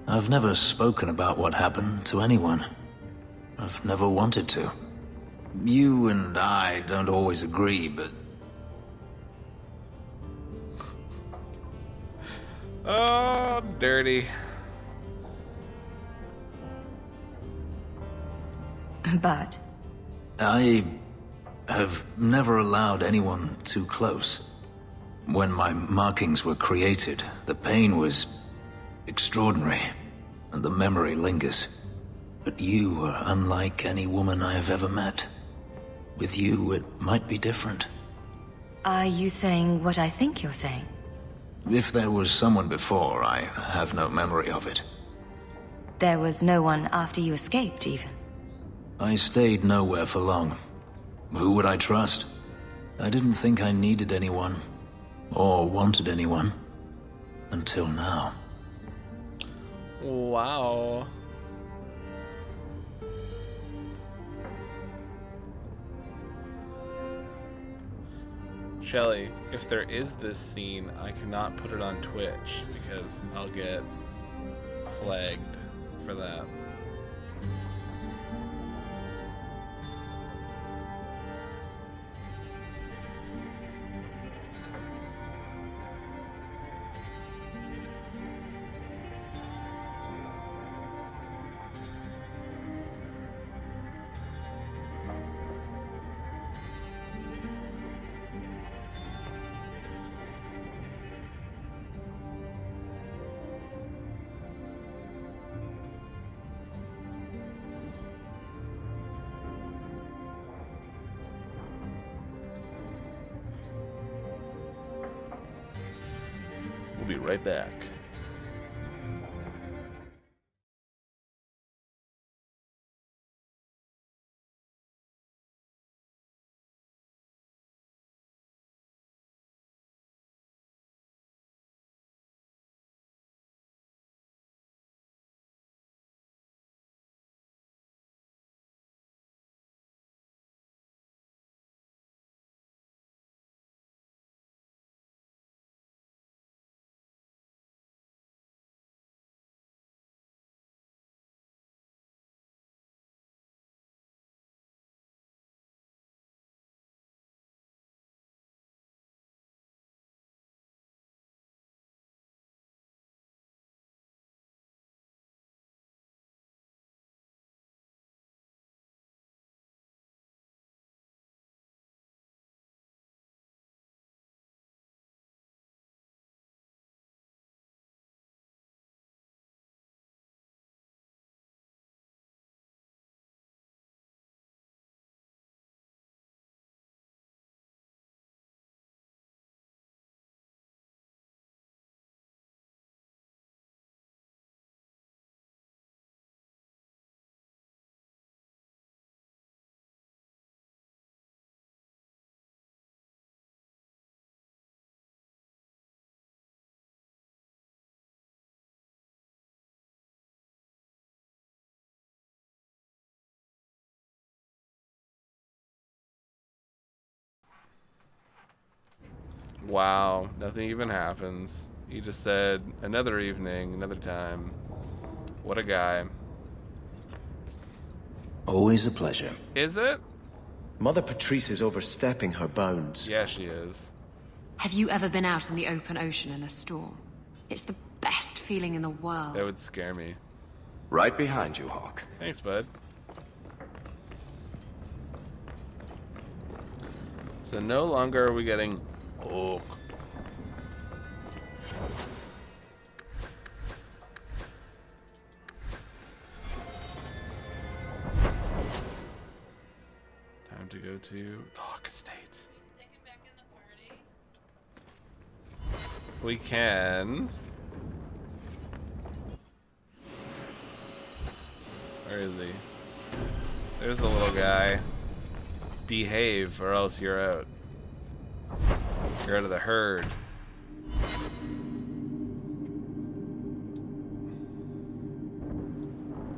I've never spoken about what happened to anyone. I've never wanted to. You and I don't always agree, but... Oh, dirty. But? I have never allowed anyone too close. When my markings were created, the pain was extraordinary, and the memory lingers. But you are unlike any woman I have ever met. With you, it might be different. Are you saying what I think you're saying? If there was someone before, I have no memory of it. There was no one after you escaped, even? I stayed nowhere for long. Who would I trust? I didn't think I needed anyone, or wanted anyone, until now. Wow. Shelly, if there is this scene, I cannot put it on Twitch because I'll get flagged for that. We'll be right back. Wow, nothing even happens. He just said, another evening, another time. What a guy. Always a pleasure. Is it? Mother Patrice is overstepping her bounds. Yeah, she is. Have you ever been out in the open ocean in a storm? It's the best feeling in the world. That would scare me. Right behind you, Hawk. Thanks, bud. So no longer are we getting oak. Time to go to the Hawk Estate. We can. Where is he? There's the little guy. Behave or else you're out. You're out of the herd.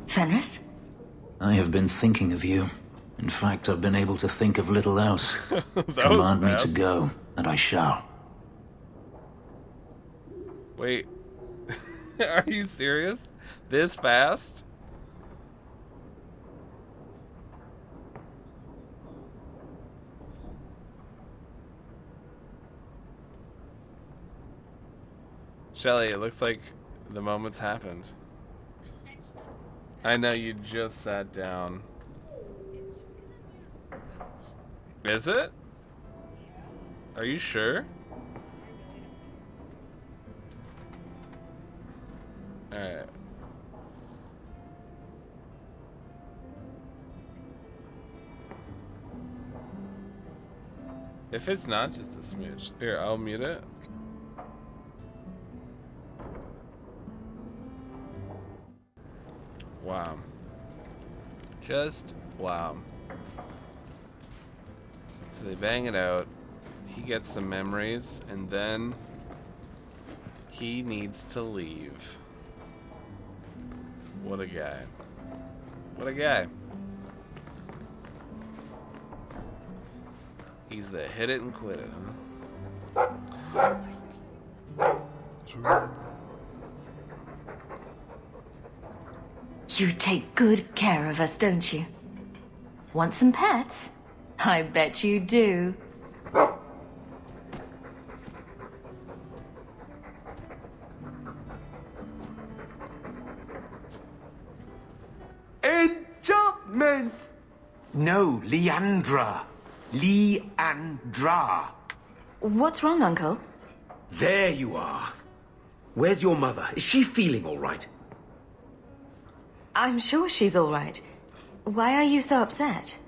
Fenris? I have been thinking of you. In fact, I've been able to think of little else. Command me to go, and I shall. Wait. Are you serious? This fast? Shelly, it looks like the moment's happened. I know you just sat down. Is it? Are you sure? Alright. If it's not just a smooch. Here, I'll mute it. Wow. Just wow. So they bang it out. He gets some memories, and then he needs to leave. What a guy. What a guy. He's the hit it and quit it, huh? You take good care of us, don't you? Want some pets? I bet you do. Enchantment! No, Leandra. Leandra. What's wrong, Uncle? There you are. Where's your mother? Is she feeling all right? I'm sure she's all right. Why are you so upset?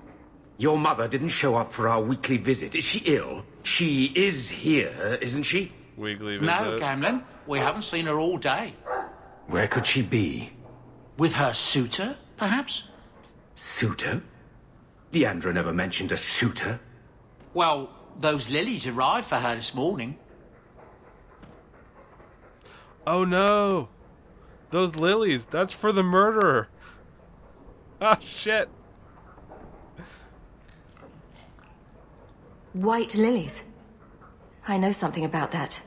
Your mother didn't show up for our weekly visit. Is she ill? She is here, isn't she? Weekly visit? No, Gamlin. We haven't seen her all day. Where could she be? With her suitor, perhaps? Suitor? Leandra never mentioned a suitor. Well, those lilies arrived for her this morning. Oh no! Those lilies, that's for the murderer. Ah, shit. White lilies. I know something about that.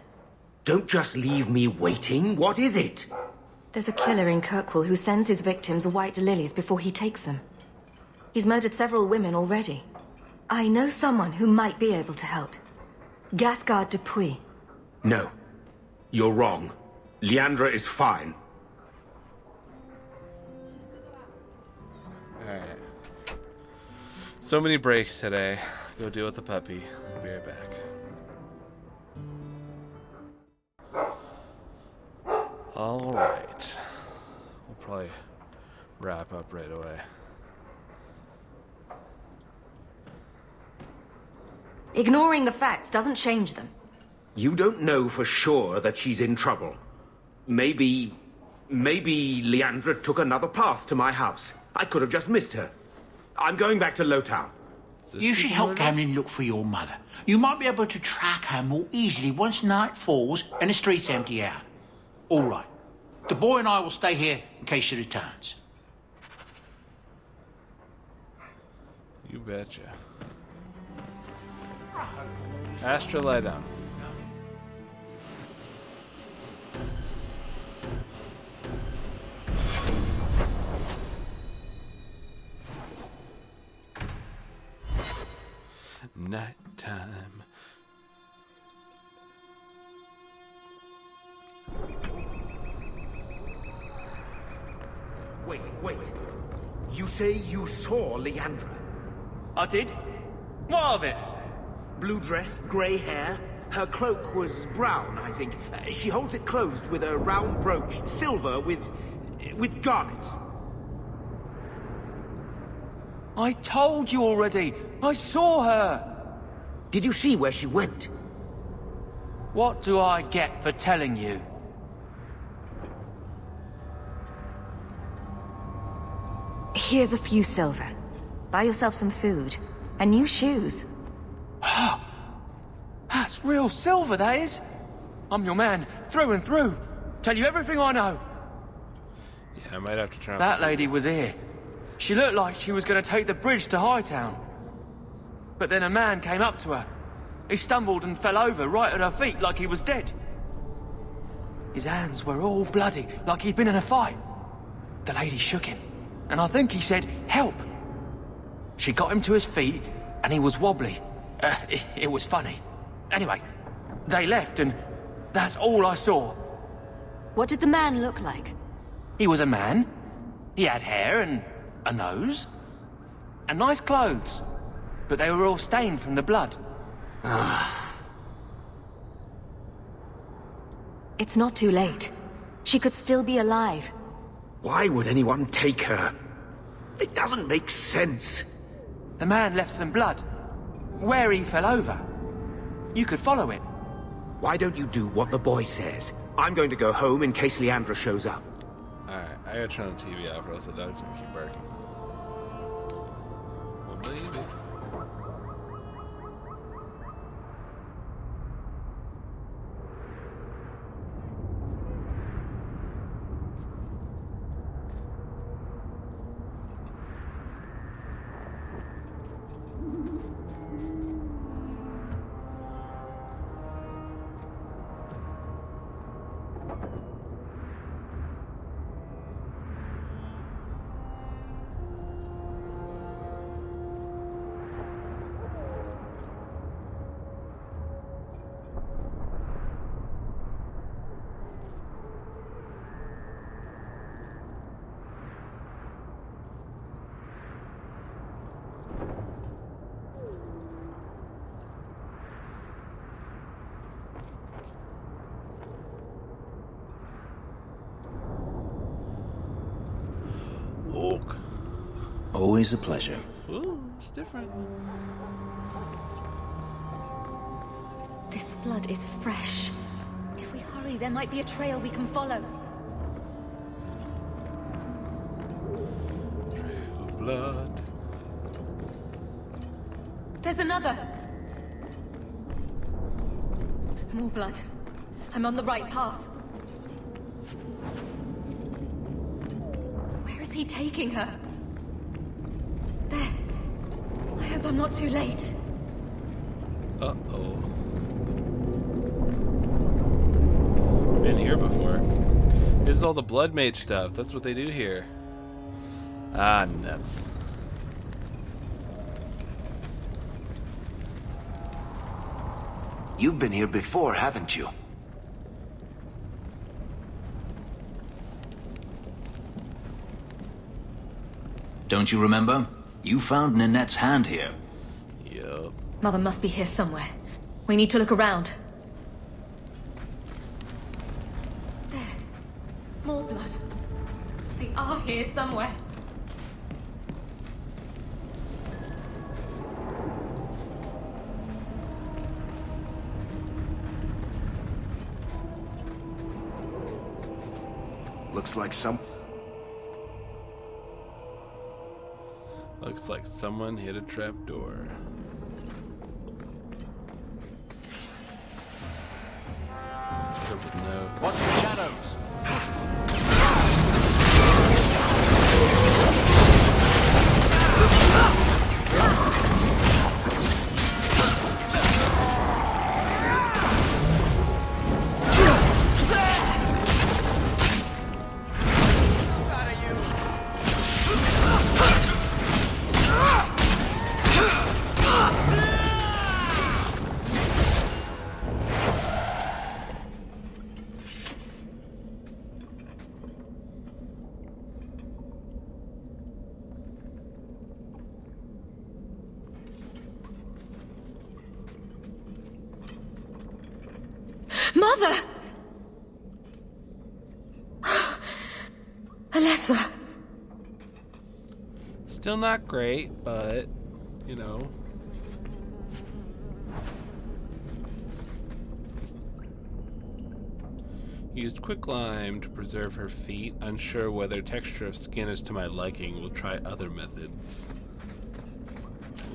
Don't just leave me waiting. What is it? There's a killer in Kirkwall who sends his victims white lilies before he takes them. He's murdered several women already. I know someone who might be able to help. Gasgard Dupuis. No. You're wrong. Leandra is fine. Alright. So many breaks today. Go deal with the puppy. I'll be right back. Alright. We'll probably wrap up right away. Ignoring the facts doesn't change them. You don't know for sure that she's in trouble. Maybe Leandra took another path to my house. I could have just missed her. I'm going back to Lowtown. You should help Gamlin look for your mother. You might be able to track her more easily once night falls and the streets empty out. All right. The boy and I will stay here in case she returns. You betcha. Astra, lie down. Nighttime. Wait. You say you saw Leandra? I did. What of it? Blue dress, grey hair. Her cloak was brown, I think. She holds it closed with a round brooch, silver with garnets. I told you already. I saw her. Did you see where she went? What do I get for telling you? Here's a few silver. Buy yourself some food. And new shoes. That's real silver, that is. I'm your man, through and through. Tell you everything I know. Yeah, I might have to try. That lady was here. She looked like she was going to take the bridge to Hightown. But then a man came up to her. He stumbled and fell over right at her feet like he was dead. His hands were all bloody, like he'd been in a fight. The lady shook him, and I think he said, "Help." She got him to his feet, and he was wobbly. It was funny. Anyway, they left, and that's all I saw. What did the man look like? He was a man. He had hair and a nose. And nice clothes. But they were all stained from the blood. It's not too late. She could still be alive. Why would anyone take her? It doesn't make sense. The man left some blood. Where he fell over. You could follow it. Why don't you do what the boy says? I'm going to go home in case Leandra shows up. Alright, I gotta turn the TV off or else the dog's gonna keep barking. Well, baby. Oak. Always a pleasure. Ooh, it's different. This flood is fresh. If we hurry, there might be a trail we can follow. Trail of blood. There's another! More blood. I'm on the right path. Where is he taking her? There. I hope I'm not too late. Uh-oh. Been here before. This is all the blood mage stuff. That's what they do here. Ah, nuts. You've been here before, haven't you? Don't you remember? You found Ninette's hand here. Yup. Mother must be here somewhere. We need to look around. There. More blood. They are here somewhere. Looks like some... Looks like someone hit a trap door. Scribbled note. Watch the shadows. Mother! Alessa! Still not great, but, you know. Used quicklime to preserve her feet. Unsure whether texture of skin is to my liking. We'll try other methods.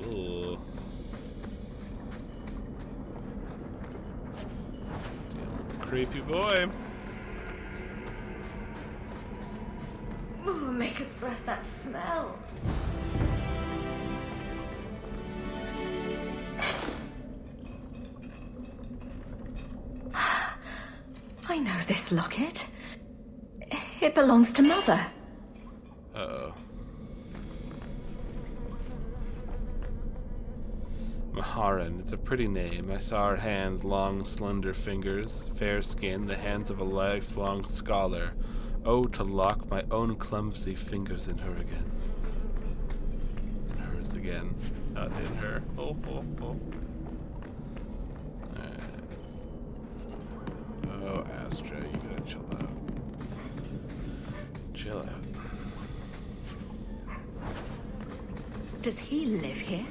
Ooh. Deal with the creepy boy. Ooh, make us breath that smell. I know this locket. It belongs to Mother. Uh-oh. Maharan, it's a pretty name. I saw her hands, long, slender fingers, fair skin, the hands of a lifelong scholar. Oh, to lock my own clumsy fingers in her again. In hers again. Not in her. Oh, oh, oh. Oh, Astra, you gotta chill out. Chill out. Does he live here?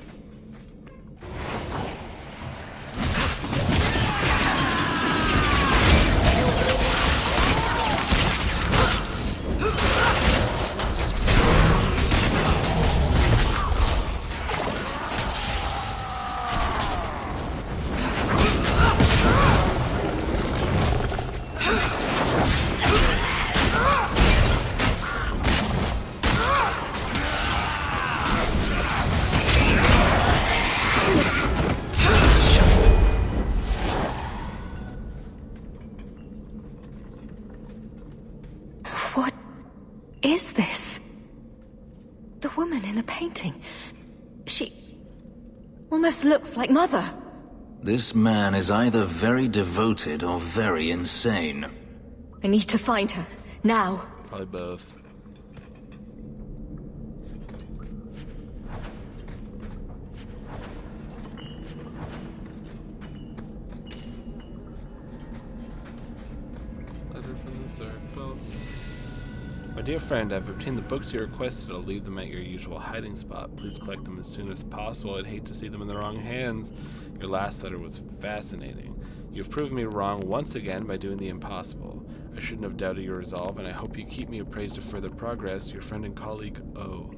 is this? The woman in the painting. She almost looks like Mother. This man is either very devoted or very insane. I need to find her. Now. Probably both. Letter from the circle. My dear friend, I've obtained the books you requested. I'll leave them at your usual hiding spot. Please collect them as soon as possible. I'd hate to see them in the wrong hands. Your last letter was fascinating. You've proven me wrong once again by doing the impossible. I shouldn't have doubted your resolve, and I hope you keep me appraised of further progress. Your friend and colleague, O.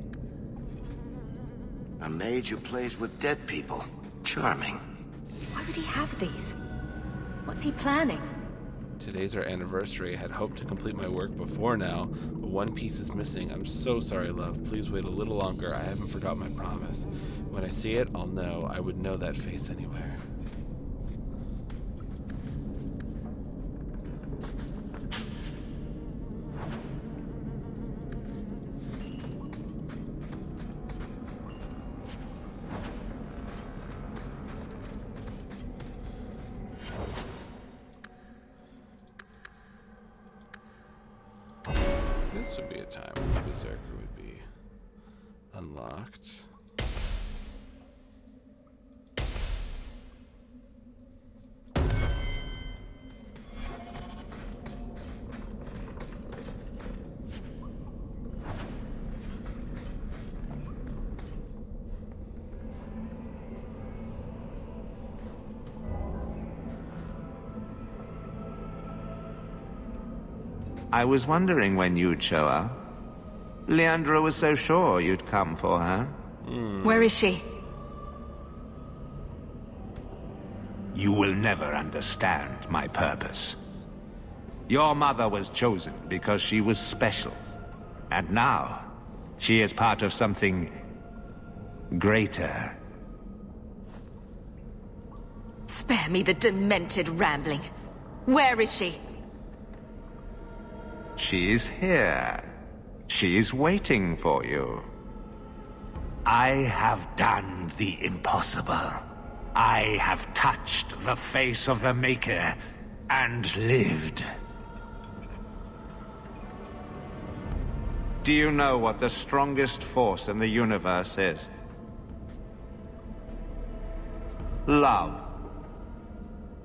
A mage who plays with dead people. Charming. Why would he have these? What's he planning? Today's our anniversary. I had hoped to complete my work before now, but one piece is missing. I'm so sorry, love. Please wait a little longer. I haven't forgotten my promise. When I see it, I'll know. I would know that face anywhere. This would be a time when the Berserker would be unlocked. I was wondering when you'd show up. Leandra was so sure you'd come for her. Where is she? You will never understand my purpose. Your mother was chosen because she was special. And now, she is part of something greater. Spare me the demented rambling. Where is she? She's here. She's waiting for you. I have done the impossible. I have touched the face of the Maker and lived. Do you know what the strongest force in the universe is? Love.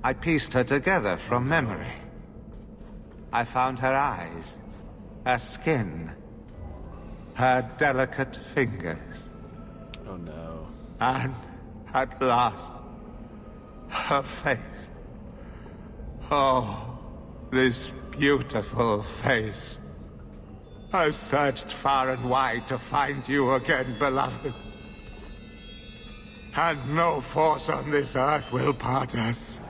I pieced her together from memory. I found her eyes, her skin, her delicate fingers. Oh no. And at last, her face. Oh, this beautiful face. I've searched far and wide to find you again, beloved. And no force on this earth will part us.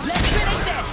Let's finish this!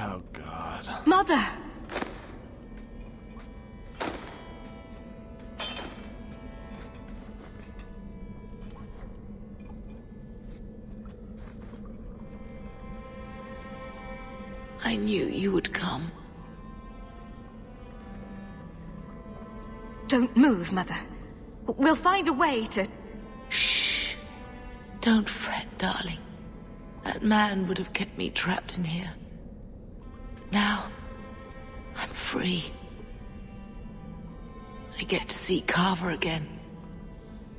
Oh, God. Mother! I knew you would come. Don't move, Mother. We'll find a way to... Shh. Don't fret, darling. That man would have kept me trapped in here. But now, I'm free. I get to see Carver again.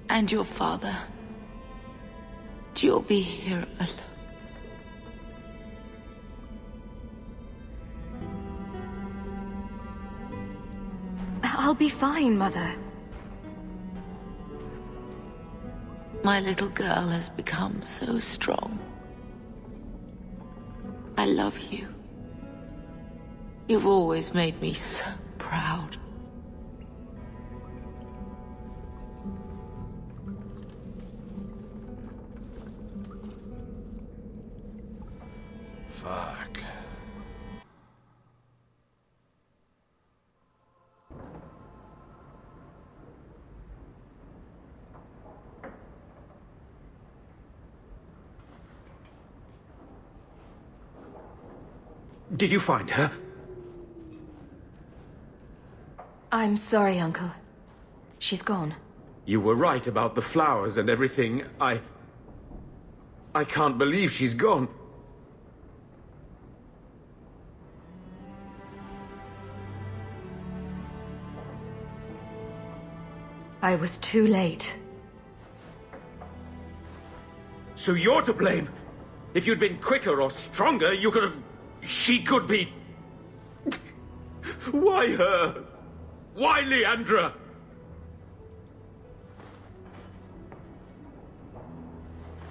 And your father. And you'll be here alone. I'll be fine, Mother. My little girl has become so strong. I love you. You've always made me so proud. Fuck. Did you find her? I'm sorry, Uncle. She's gone. You were right about the flowers and everything. I can't believe she's gone. I was too late. So you're to blame. If you'd been quicker or stronger, you could have... She could be... Why her? Why Leandra?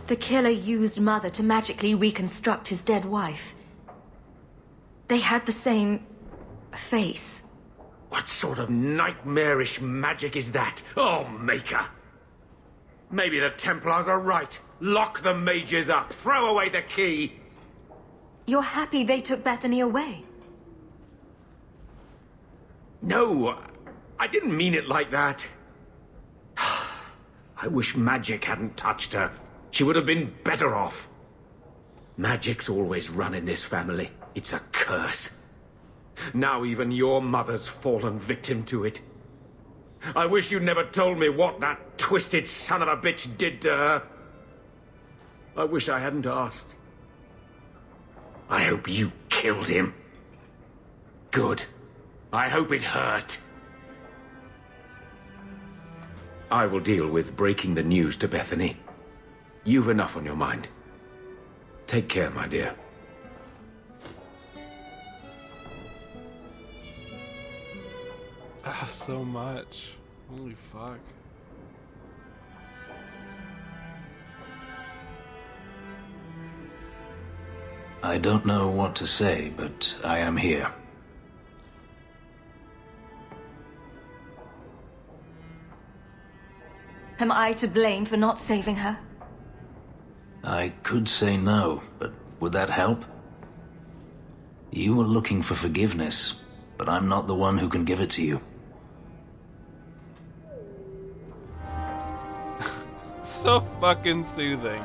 The killer used Mother to magically reconstruct his dead wife. They had the same... face. What sort of nightmarish magic is that? Oh, Maker! Maybe the Templars are right. Lock the mages up. Throw away the key. You're happy they took Bethany away? No, I didn't mean it like that. I wish magic hadn't touched her. She would have been better off. Magic's always run in this family. It's a curse. Now even your mother's fallen victim to it. I wish you'd never told me what that twisted son of a bitch did to her. I wish I hadn't asked. I hope you killed him. Good. I hope it hurt. I will deal with breaking the news to Bethany. You've enough on your mind. Take care, my dear. Ah, so much. Holy fuck. I don't know what to say, but I am here. Am I to blame for not saving her? I could say no, but would that help? You were looking for forgiveness, but I'm not the one who can give it to you. So fucking soothing.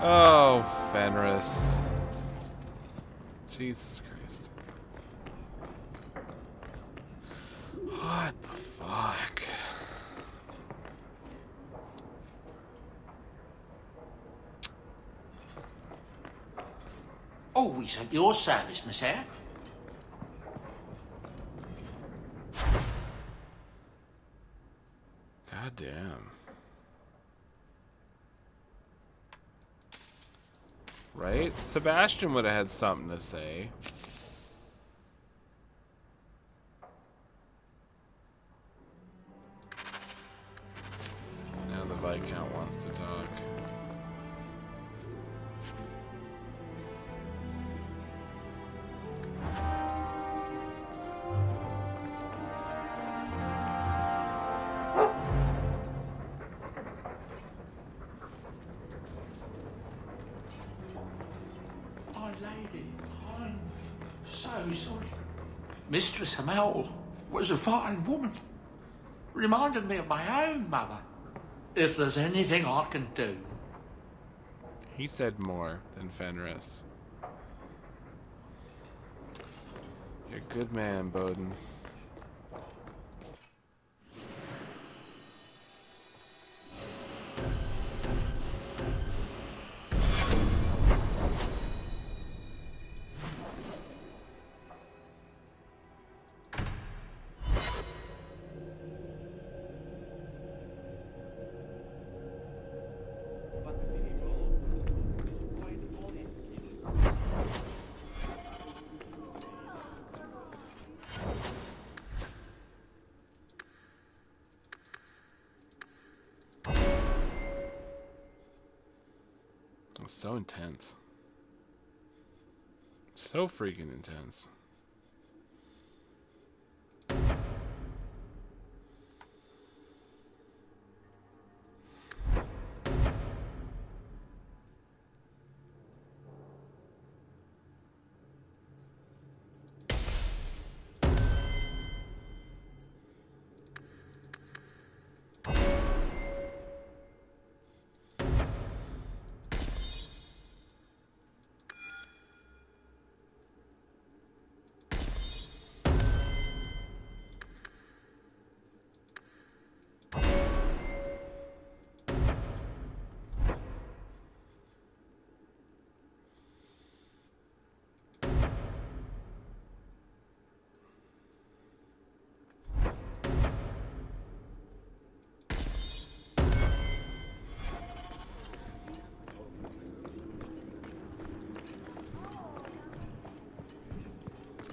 Oh, Fenris. Jesus Christ. What the fuck? Always at your service, monsieur. God damn. Right? Sebastian would have had something to say. Now the Viscount wants to talk. My lady, so sorry. Mistress Hamel was a fine woman. Reminded me of my own mother. If there's anything I can do... He said more than Fenris. You're a good man, Bowden. It's so intense. So freaking intense.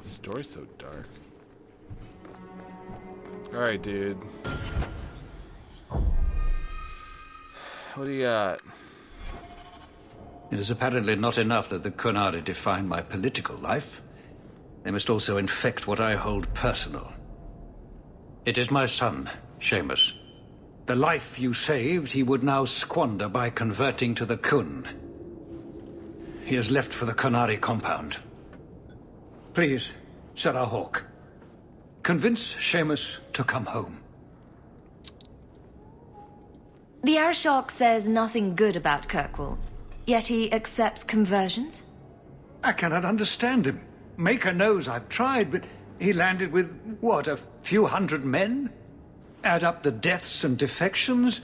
Story's so dark. Alright, dude. What do you got? It is apparently not enough that the Qunari define my political life. They must also infect what I hold personal. It is my son, Seamus. The life you saved, he would now squander by converting to the Khun. He has left for the Qunari compound. Please, Sarah Hawke, convince Seamus to come home. The Arishok says nothing good about Kirkwall, yet he accepts conversions? I cannot understand him. Maker knows I've tried, but he landed with, what, a few hundred men? Add up the deaths and defections,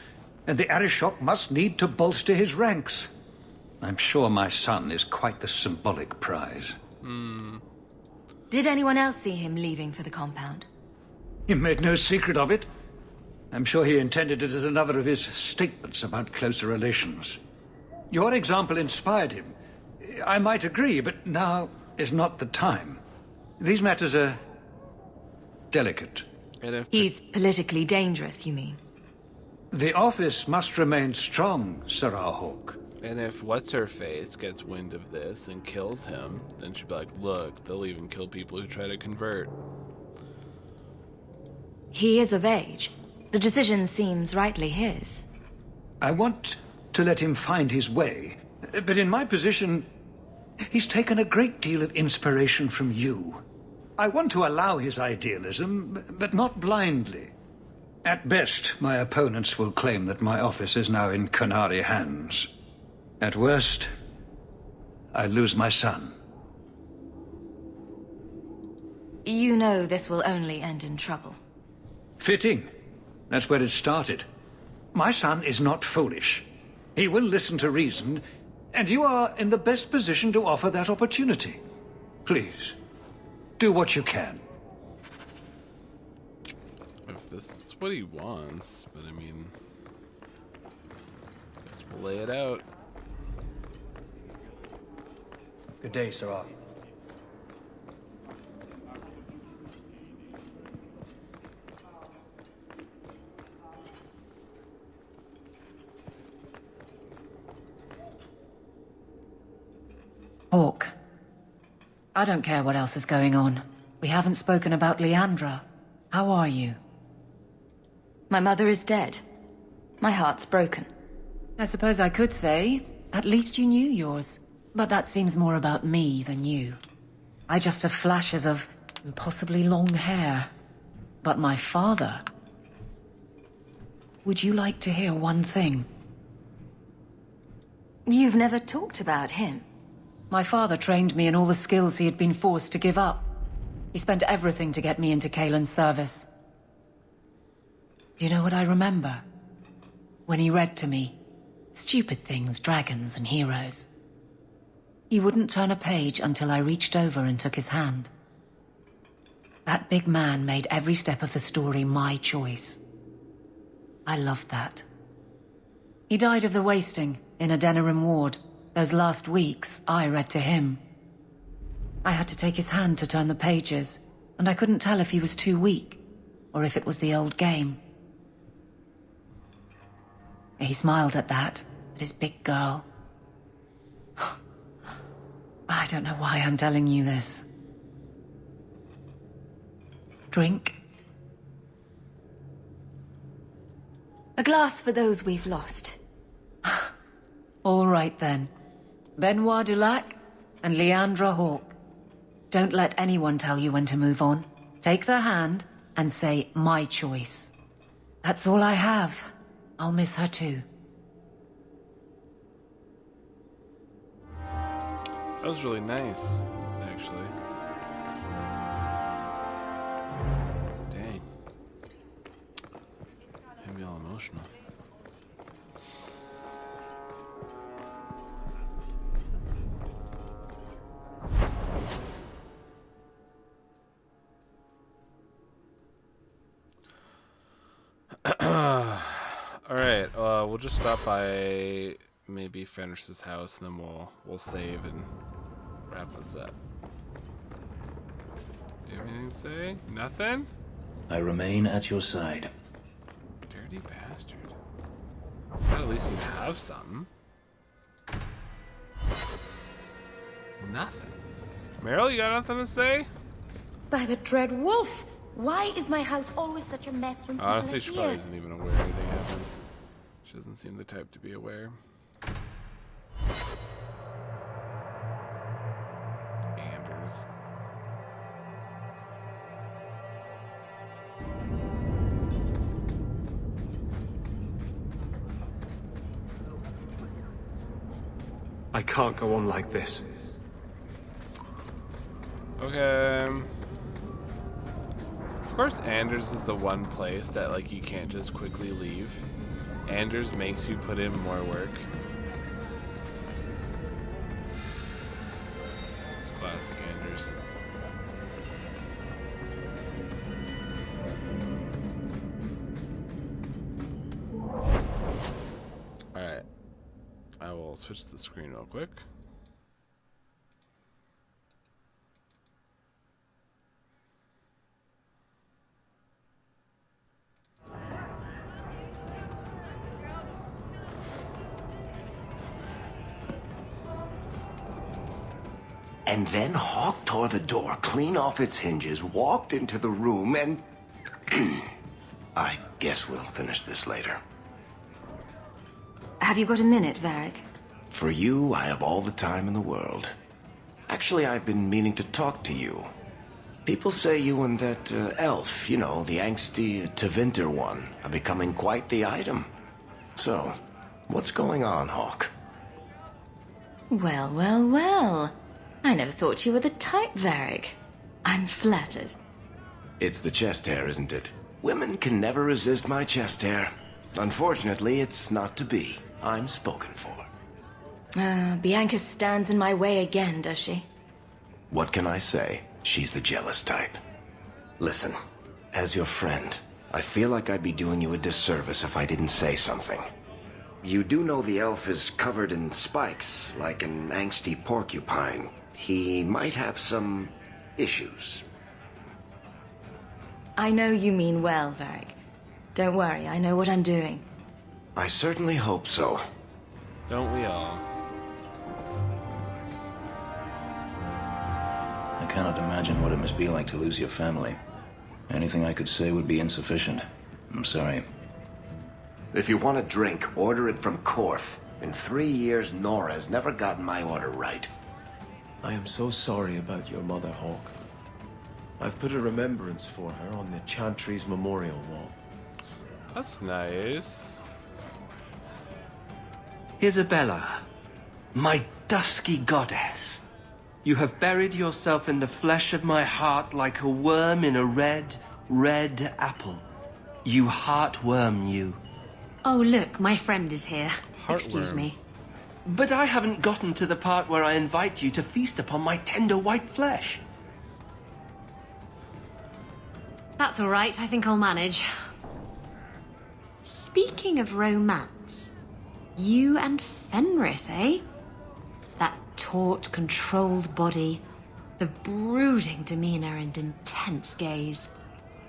and the Arishok must need to bolster his ranks. I'm sure my son is quite the symbolic prize. Did anyone else see him leaving for the compound? He made no secret of it. I'm sure he intended it as another of his statements about closer relations. Your example inspired him. I might agree, but now is not the time. These matters are delicate. And if He's politically dangerous, you mean? The office must remain strong, Sarah Hawke. And if What's-Her-Face gets wind of this and kills him, then she'll be like, look, they'll even kill people who try to convert. He is of age. The decision seems rightly his. I want to let him find his way, but in my position, he's taken a great deal of inspiration from you. I want to allow his idealism, but not blindly. At best, my opponents will claim that my office is now in Qunari hands. At worst, I lose my son. You know this will only end in trouble. Fitting. That's where it started. My son is not foolish. He will listen to reason, and you are in the best position to offer that opportunity. Please, do what you can. If this is what he wants, but I mean, let's lay it out. Good day, Sarah. Hawke. I don't care what else is going on. We haven't spoken about Leandra. How are you? My mother is dead. My heart's broken. I suppose I could say, at least you knew yours. But that seems more about me than you. I just have flashes of impossibly long hair. But my father... Would you like to hear one thing? You've never talked about him. My father trained me in all the skills he had been forced to give up. He spent everything to get me into Cullen's service. Do you know what I remember? When he read to me, stupid things, dragons and heroes. He wouldn't turn a page until I reached over and took his hand. That big man made every step of the story my choice. I loved that. He died of the wasting in a Denerim ward. Those last weeks, I read to him. I had to take his hand to turn the pages, and I couldn't tell if he was too weak, or if it was the old game. He smiled at that, at his big girl. I don't know why I'm telling you this. Drink? A glass for those we've lost. All right then. Benoit Dulac and Leandra Hawke. Don't let anyone tell you when to move on. Take their hand and say, my choice. That's all I have. I'll miss her too. That was really nice, actually. Dang. Made me all emotional. Alright, we'll just stop by maybe Fenris's house and then we'll save and wrap this up. Do you have anything to say? Nothing? I remain at your side. Dirty bastard. Well, at least you have something. Nothing. Meryl, you got nothing to say? By the dread wolf! Why is my house always such a mess when people Honestly, are she here? probably isn't even aware anything happened. She doesn't seem the type to be aware. Anders. I can't go on like this. Okay. Of course, Anders is the one place that, like, you can't just quickly leave. Anders makes you put in more work. It's classic Anders. Alright. I will switch the screen real quick. And then Hawk tore the door clean off its hinges, walked into the room, and... I guess we'll finish this later. Have you got a minute, Varric? For you, I have all the time in the world. Actually, I've been meaning to talk to you. People say you and that elf, you know, the angsty Tevinter one, are becoming quite the item. So, what's going on, Hawk? Well, well, well. I never thought you were the type, Varric. I'm flattered. It's the chest hair, isn't it? Women can never resist my chest hair. Unfortunately, it's not to be. I'm spoken for. Bianca stands in my way again, does she? What can I say? She's the jealous type. Listen, as your friend, I feel like I'd be doing you a disservice if I didn't say something. You do know the elf is covered in spikes, like an angsty porcupine. He might have some issues. I know you mean well, Varric. Don't worry, I know what I'm doing. I certainly hope so. Don't we all? I cannot imagine what it must be like to lose your family. Anything I could say would be insufficient. I'm sorry. If you want a drink, order it from Korth. In 3 years, Nora has never gotten my order right. I am so sorry about your mother, Hawk. I've put a remembrance for her on the Chantry's memorial wall. That's nice. Isabella, my dusky goddess. You have buried yourself in the flesh of my heart like a worm in a red, red apple. You heartworm, you. Oh, look, my friend is here. Excuse Heartworm. me. But I haven't gotten to the part where I invite you to feast upon my tender white flesh. That's all right. I think I'll manage. Speaking of romance, you and Fenris, eh? That taut, controlled body, the brooding demeanor and intense gaze.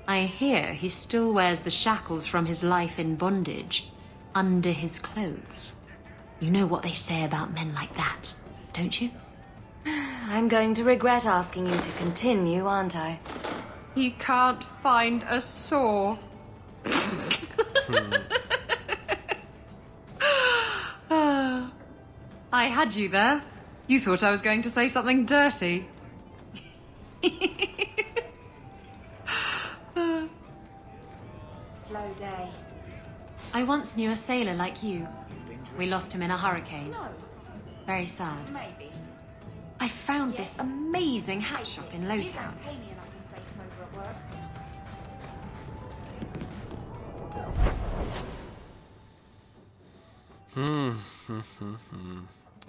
I hear he still wears the shackles from his life in bondage under his clothes. You know what they say about men like that, don't you? I'm going to regret asking you to continue, aren't I? He can't find a saw. I had you there. You thought I was going to say something dirty. Slow day. I once knew a sailor like you. We lost him in a hurricane. No. Very sad. Maybe. I found this amazing hat shop in Lowtown. Pay me enough to stay sober at work.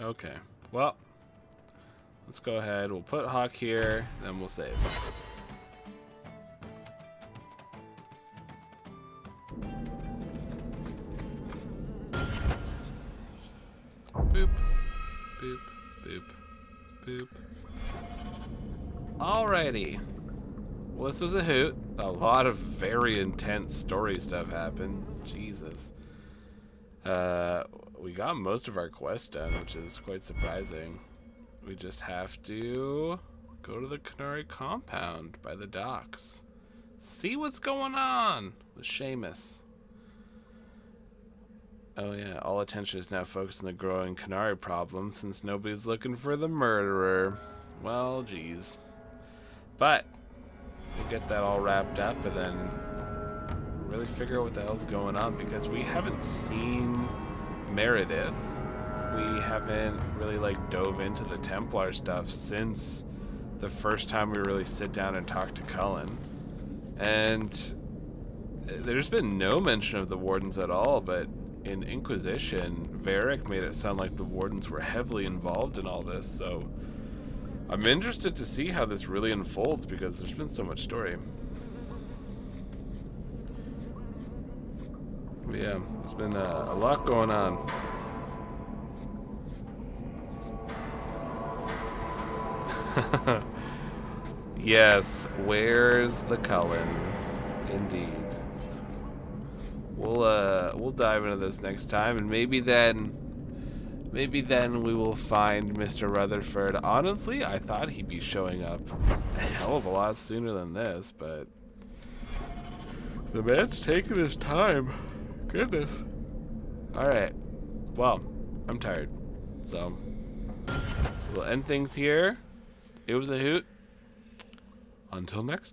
Okay. Well, let's go ahead. We'll put Hawk here, then we'll save. Boop. Boop. Boop. Boop. Alrighty. Well, this was a hoot. A lot of very intense story stuff happened. Jesus. We got most of our quests done, which is quite surprising. We just have to go to the Canary compound by the docks. See what's going on with Seamus. Oh yeah, all attention is now focused on the growing Canary problem since nobody's looking for the murderer. Well, geez. But we'll get that all wrapped up and then really figure out what the hell's going on, because we haven't seen Meredith. We haven't really dove into the Templar stuff since the first time we really sit down and talk to Cullen. And there's been no mention of the Wardens at all, but in Inquisition, Varric made it sound like the Wardens were heavily involved in all this, so I'm interested to see how this really unfolds, because there's been so much story. But yeah, there's been a lot going on. Yes, where's the Cullen? Indeed. We'll dive into this next time, and maybe then we will find Mr. Rutherford. Honestly, I thought he'd be showing up a hell of a lot sooner than this, but the man's taking his time. Goodness. Alright. Well, I'm tired. So, we'll end things here. It was a hoot. Until next time.